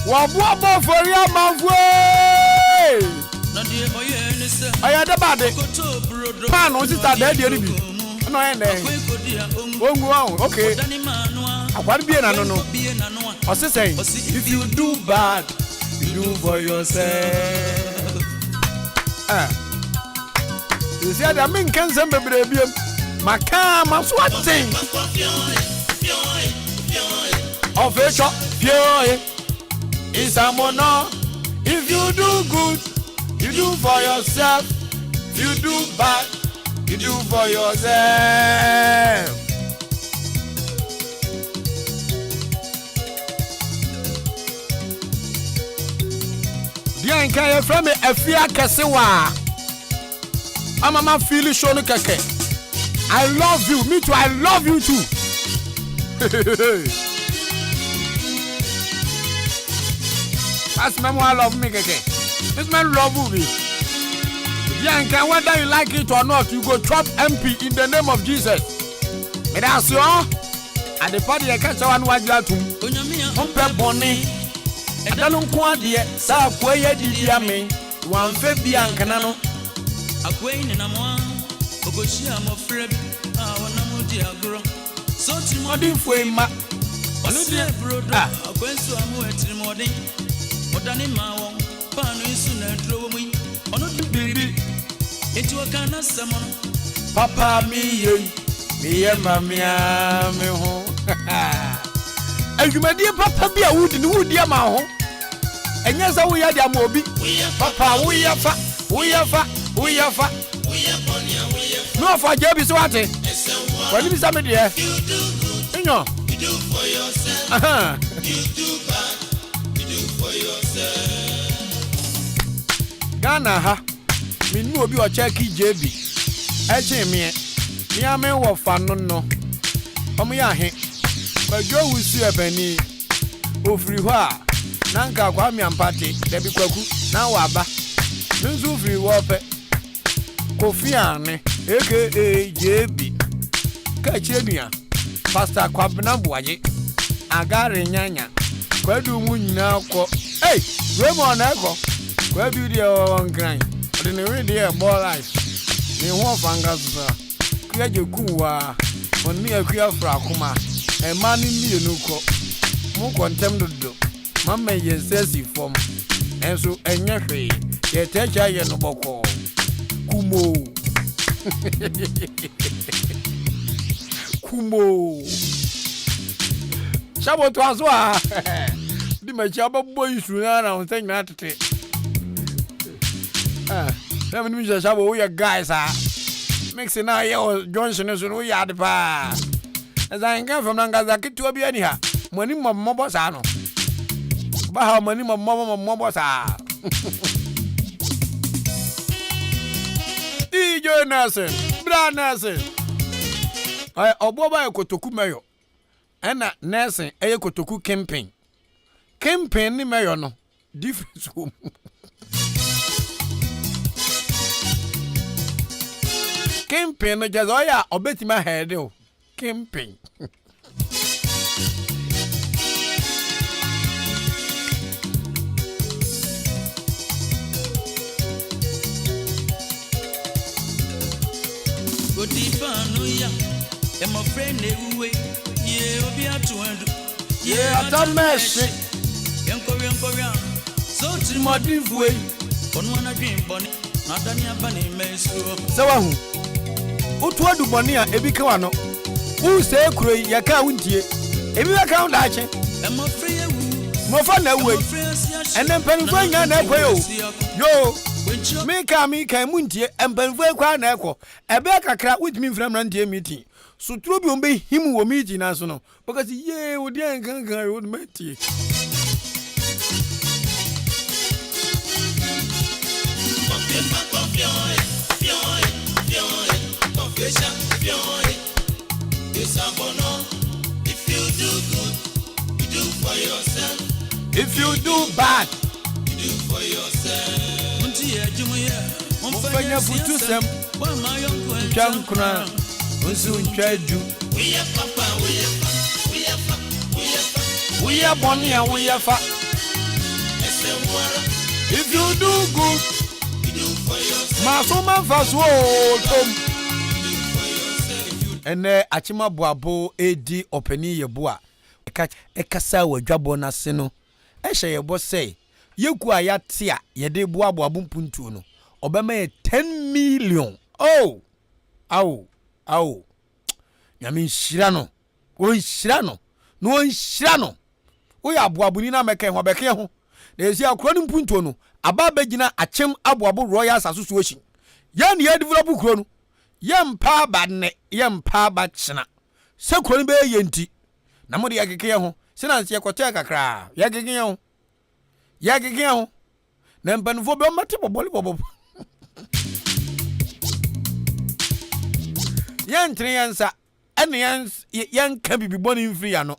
Wabwabo for your mouth way. I had a bad man, was it that dead? No, and won't go on. Okay. I want to be an unknown. I say, if you do bad, you do for yourself. You see, I mean, can some baby, my car, my swat thing. Official, fury. It's a mono. If you do good, you do for yourself. If you do bad, you do for yourself. Dian kaya from a fear kasewa. Mama feel show no keke. I love you, me too, I love you too. That's my I love me keke. This man love me. Dian, whether you like it or not, you go trap MP in the name of Jesus. Me that's all. And the party I catch one was that too. Humpe bonny. I don't want the South Way Diame. One Fabian Canano. A queen in a moan. Ogoshia mo freb. I want to diagro. So to modern way, ma. Onudia broda. A queen so I'm waiting morning. Odani Mao. Panu soon and throw me. Onudia baby. Into a canna summon. Papa me, me and mamma, me home. And you, my dear Papa, be a wood in the wood, dear Mao. And yes, we are the Mobi. Papa, we are fat, we are fat, we are fat. No, for Jabby Swati. What is somebody here? You know, you do for yourself. You do bad, you do for yourself. Ghana, ha. Me know you are checking JB. Actually, me, I may walk for no. Me, I hate. But Joe will see a penny. Oh, free wa. Nanka Kwame and Party, Debbie Kwaku, now Waba. Nunzu free wape. Kofiane, aka JB. Kachemia. Pastor Kwabnambuaje. Agare Nyanya. Kwadu Munina ko. Hey, Raymond Echo. Kwadu the one grind. But in the radio, ball life. They won't fangas. Kwaju Kuwa. On me a queer Frakuma. A man in me, no co. More contemptible. Mamma, yes, says he form. And so, and your way, ye take a yen boko. Kumo. Kumo. Shabo to as well. The Machaba boy is around saying that. Seven minutes, Shabo, we are guys are mixing our Johnson as we are the bar. As I come from Nangazaki to be anyhow. Money, my mobos are no. But how many my mobos are? DJ Nelson, Brad Nelson. I Oboba Kotoku Mayo. And Nelson, a Kotoku campaign. Campaign, ni mayo no. Difference. Campaign, no just obey my head. Campaign. I'm afraid they will yeah, be at 200. Yeah, I don't mess it. Young Korean. So to my dream way. On one dream, Bonnie, not any bunny mess. So, who told you, Bonnie, a big one? Who say, Cray, Yaka, wouldn't you? If you account that, I'm afraid more fun that way. And then Penfang and Echo. Yo, make a me can muntie and Penfang Echo. A back a crowd with me from Rantier meeting. So true be him who meeting us no. Because ye would would meet you. If you do good, you do for yourself. If you do bad, you do for yourself. Jankuna, Unsun Chadu. We are papa, We are Bonnie and we are fat. If you do good, Masoma Faswo. And Achima Boabo Edi Openi Yeboah. Ekasa wa dwabo na se no ehye yebo say yeku ayatia ye de boabo abumpuntu no obema ye 10 million nyame nhira no wo nhira no no nhira no wo ya aboabuni na meka ho beka ho na esi akro no mpuntu no aba bagina achem aboabo royal association ya ne ya develop kro no yempa badne yempa bachina se kro no be yenti na mo de yagege ho sina se kote kakra yagege ho na mpanfo be mate bobo yantre yansa ene yanka bibiboni mfiri ya no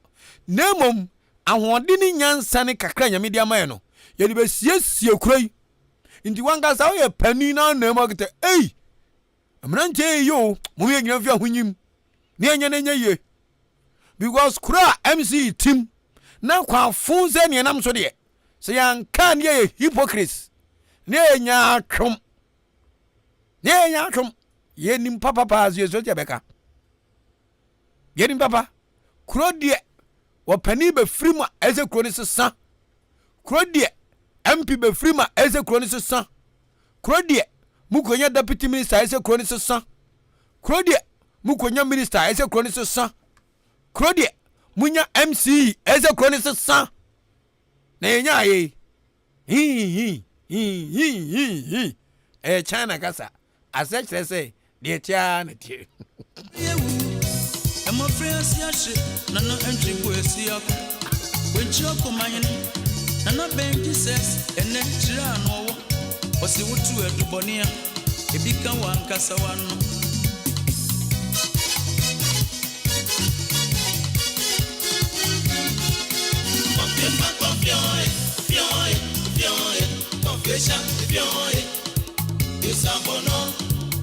nemom ahode ni nyansa ne kakra nyame de amaye no ye de be siesie kuroi ndi wanga sa ye pani na nemo kete amrante yo mo ye nyina fi ahonyim ne enya na enya ye because kura MC team na kwa funze ne nam so de se yanka ne ye hypocrites ne enya twom ye nim papa pa as yeso beka ye nim papa kuro de wo pani be frima eze kuro ne sesa kuro de MP be frima eze kuro ne sesa kuro de mukonya deputy minister eze kuro ne sesa kuro de mukonya minister eze kuro ne sesa kuro de munya MC eze kuro ne sesa na yenya ye China kasa asechre say de tia na tie I'm afraid nana entry kwesi yako wenchi okomanyen nana benki says ene chira no wo osi wotu edubonia ebika wankasa wano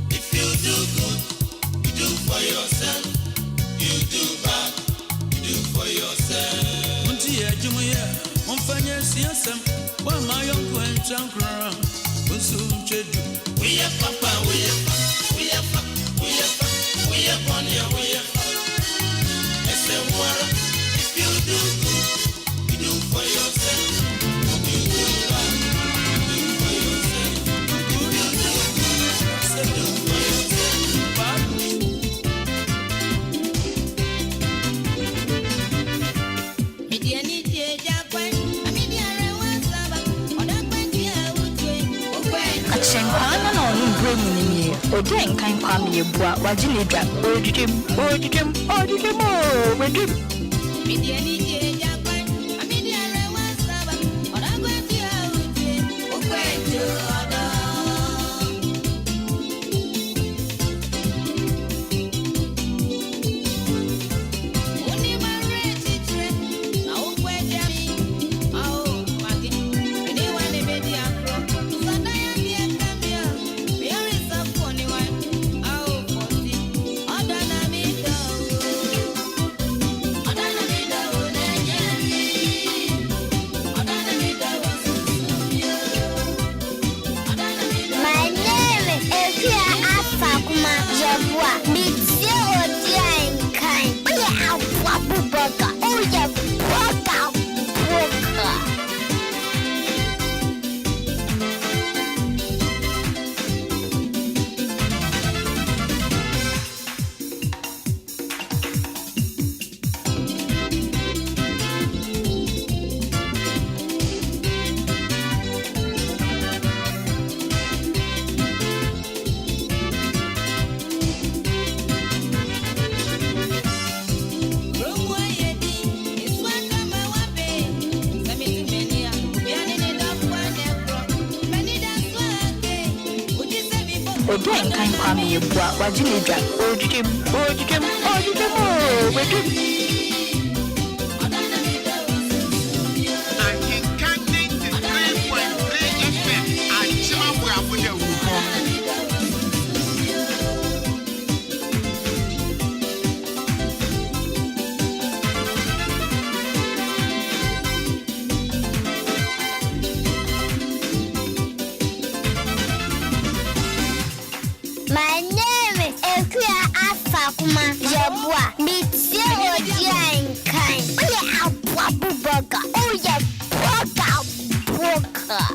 If you do good, you do for yourself. You do bad, you do for yourself. Unti ejumuye, umfanye siyasem. Wa mayonko enchankra, unsuchedu. We are papa, we are ponya, we are. If you do good, you do for yourself. You do bad, you do for yourself. Ahenkan no bremu ni Odi Ahenkan Kwame Yeboah wajili dra ojujem wedrim Odi Ahenkan Kwame Yeboah wajili dra ojujem wedrim Ahenkan 93.3 FM Achimabwe Abuja Urupong. My name is Akwaankwaa Yeboah. Meet Odi Ahenkan. Oh yeah, Abu Burger. Oh yeah, Burger.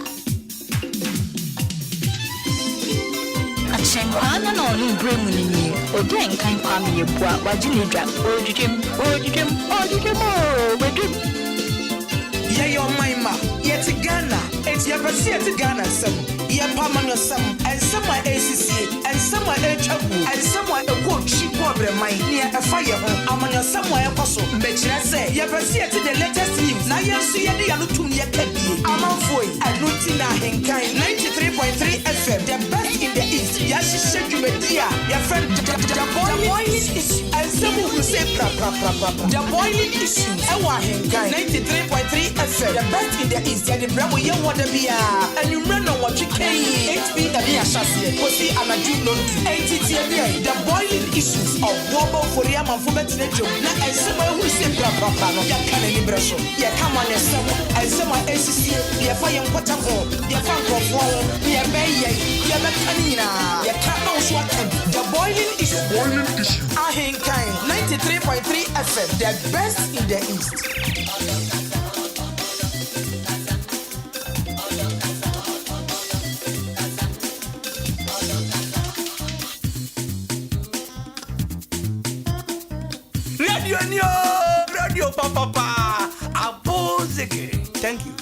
Ahenkan no no bremu ni Odi Ahenkan Kwame Yeboah wajili dra odidem Yeah, your mama, yet Ghana, it's your Brazil Ghana, some, your Pamano, some, and some are ACC, and some are HW, and some are a good cheap problem, near a fire home, among your somewhere apostle, but I say, your Brazil to the latest news. Now you see the Alutum Yakabi, Amanfoy, and Odi Ahenkan 93.3 FM, the best in the East. Yashi Shekumedia, your friend, the boiling issue, and some who say, the boiling issue, Ahenkan 93.3 FM, the best in the East. The bravo you want to be and you run on what you can. 8 feet and a chassis, Kosi and a dream non 80 the boiling issues of Wobble for Yaman for Betinajo. Now, as someone who say, no, you can't any brush. You come on yourself, and someone ACC, you fire what I'm home, you can't go home, you bay, you have a canina, you can't know what the boiling issue. Ahenkan 93.3 FM, the best in the East. Radio Papa, Abozeke. Thank you.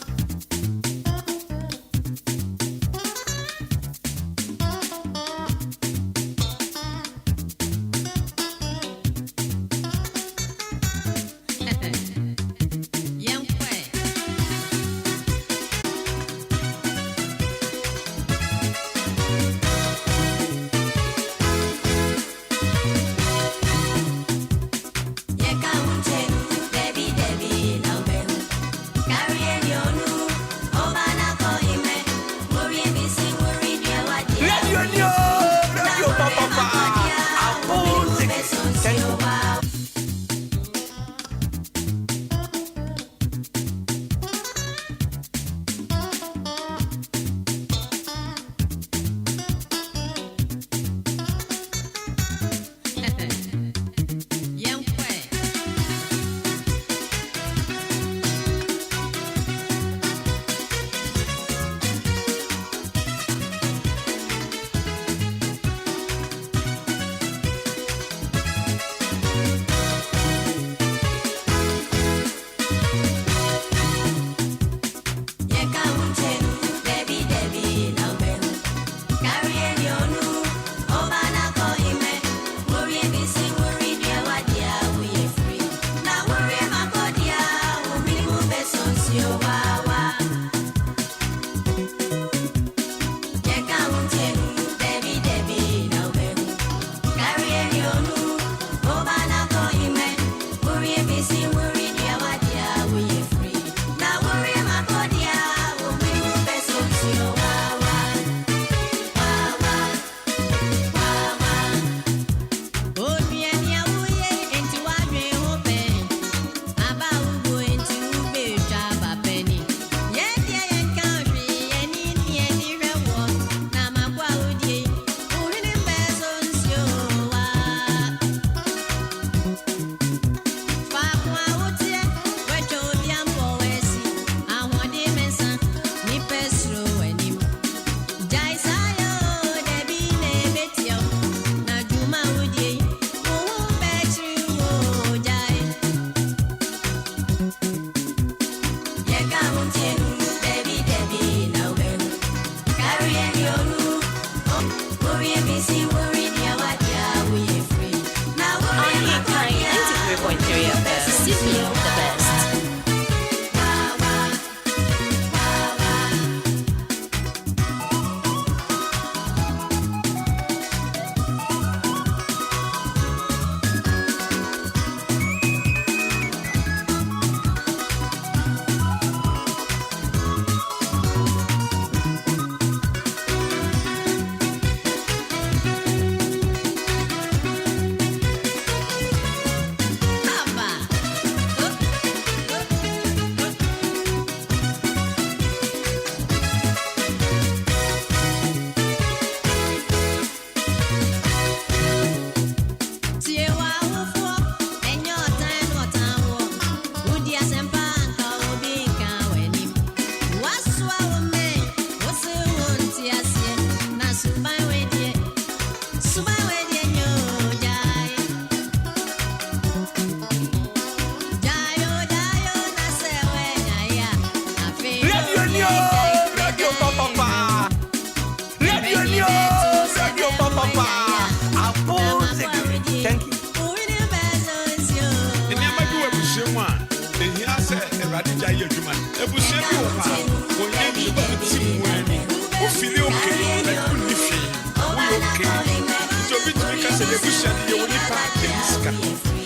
sɛ yɛbusua no yɛwɔ nipa bɛyi sika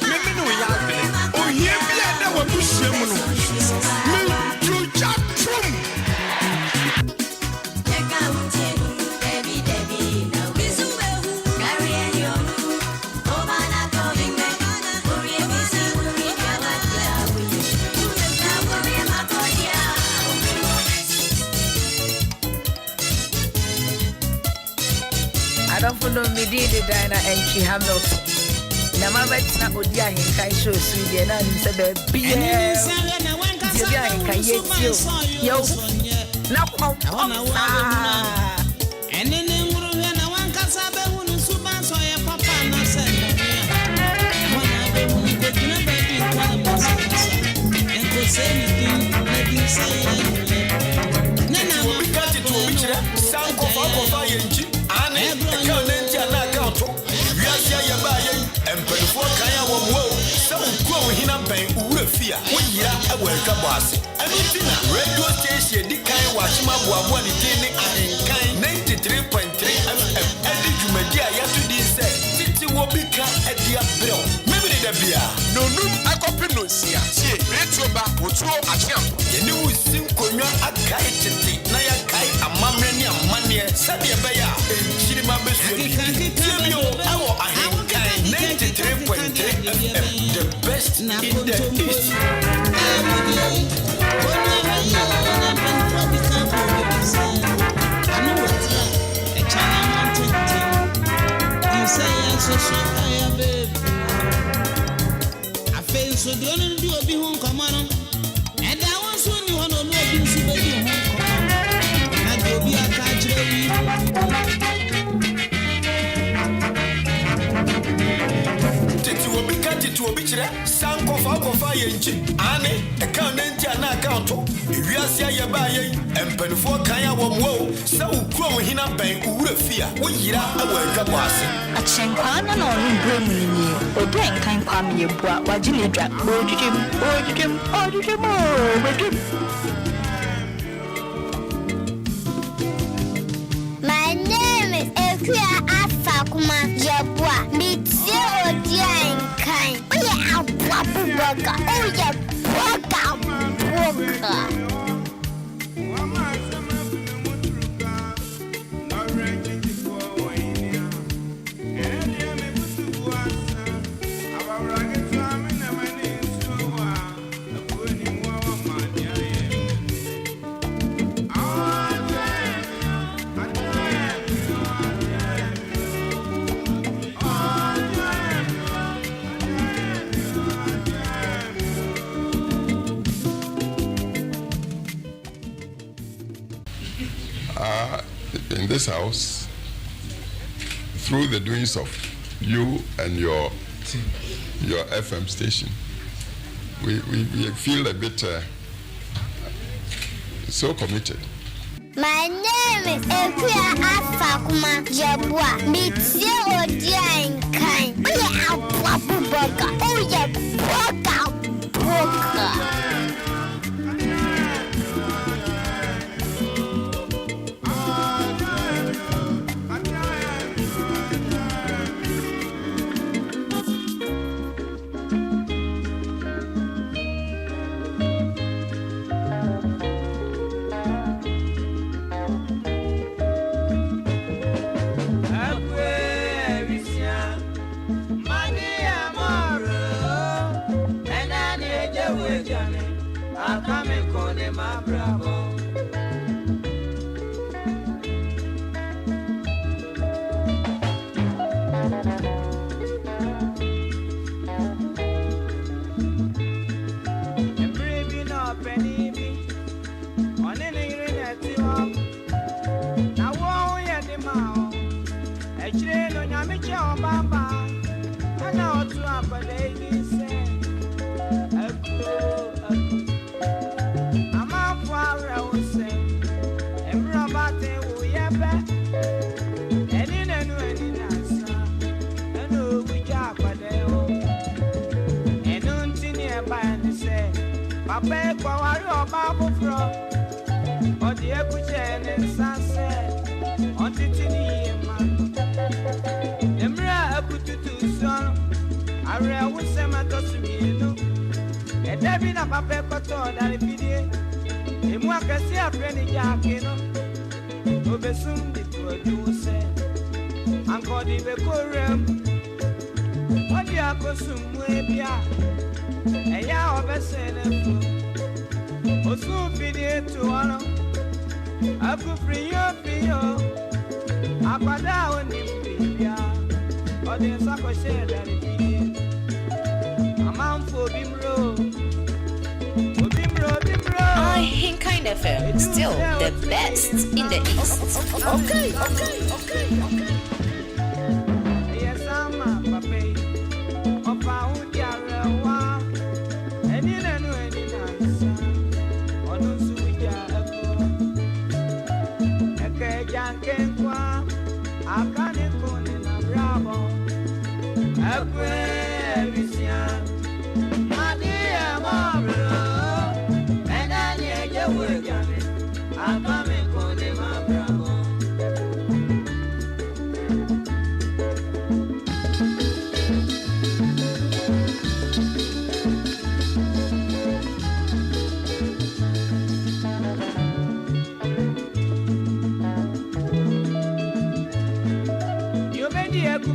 meme ne woyɛ adwene ohia bia dɛ wabusua mu no mentwogya tom I don't know me did the diner and she Hamilton. Nama betina Odi Ahenkan show Sweden na ni se be bia. Odi Ahenkan yetio. Yo. Na kwa. Enene nguru na wankasa be hunu suban so ye papa na se. Wana be hunu ko tuna be bi kwa mo se. Enko se ni din na din se ye. Na na mo ka ti to bi kire san ko fa yenji. Ane account nti ana account wiase ya ba yen empanfo kan ya wo mo se ukwo hina ban uwura fia wo yira awerka boase anitina radio station di kan wa chima boabo ni tin Ahenkan 93.3 FM edi jumadi ya to di se titi wo bika edia bro mebe ni da bia no akopi no sia tie retro ba otuo achiam yeni wusim konwa akai titi na ya kai amamre ni amane sabe be ya enchiri ma besu bi bio awo Ahenkan 93.3 FM the best in the east so do no do obi ho nkomano e da won so ni ho no obi nsu be di ho nkomano na do obi aka kire wi titi obi kire san kofa yenchi ane account nti ana account wiase ya ba yen empanfo kan ya wo mo se ukuro hina ban uwura fia wo yira awerka boase Akwaankwaa no bremu ni Odi Ahenkan Kwame Yeboah wajili dra odwim My name is Akwaankwaa Kwame Yeboah. Metie Odi Ahenkan. Oye abwabu boga. Oye boga. In this house, through the doings of you and your FM station, we feel a bit so committed. My name is Akwaankwaa Kwame Yeboah. Metie Odi Ahenkan. Oye abwabu boga. Oye boga. Papa kwa wari oba bufro odi ekuche ne sanse ontiti ni yema emra akutu Are would say my to me, no. A Debbie na papa koto that if you a more can see a friendly jack, you know. Obesum the poor say, Uncle the Korean. What do you consume with ya? A ya of a senate. Osu video to one. I could free your feel. I got down in Bibia. Or the Sako share that it is. A man for Bimro. Ahenkan FM, still the best in the East. Okay. Yes, I'm a pape. Of our Jarawa. And in a new answer. Or no Suya. Ahenkan Kwame, Ahenkan Kwame Bravo. Ahenkan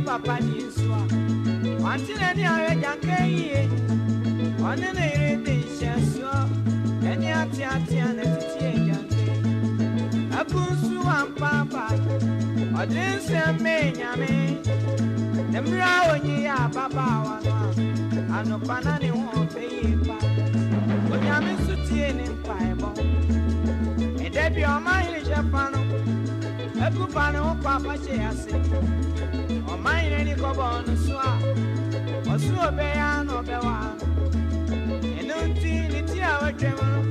Papa Niswa, until any other Yankee, on an irritation, any Atian a Bunsu and Papa, or didn't say me, Yame, the Brown, Papa, and no Panani won't pay back. But Yamis to teen in Fireball, and Debbie on my Japan, a Cupano, Papa, she has said. Mine any go on swap or so bear no bear. And until it's our tremor,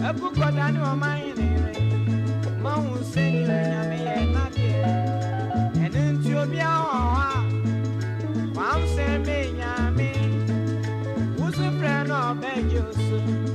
a book of annual mine. Mom send you and not here. And until be our Mom send me, Yammy, who's a friend of Benjus.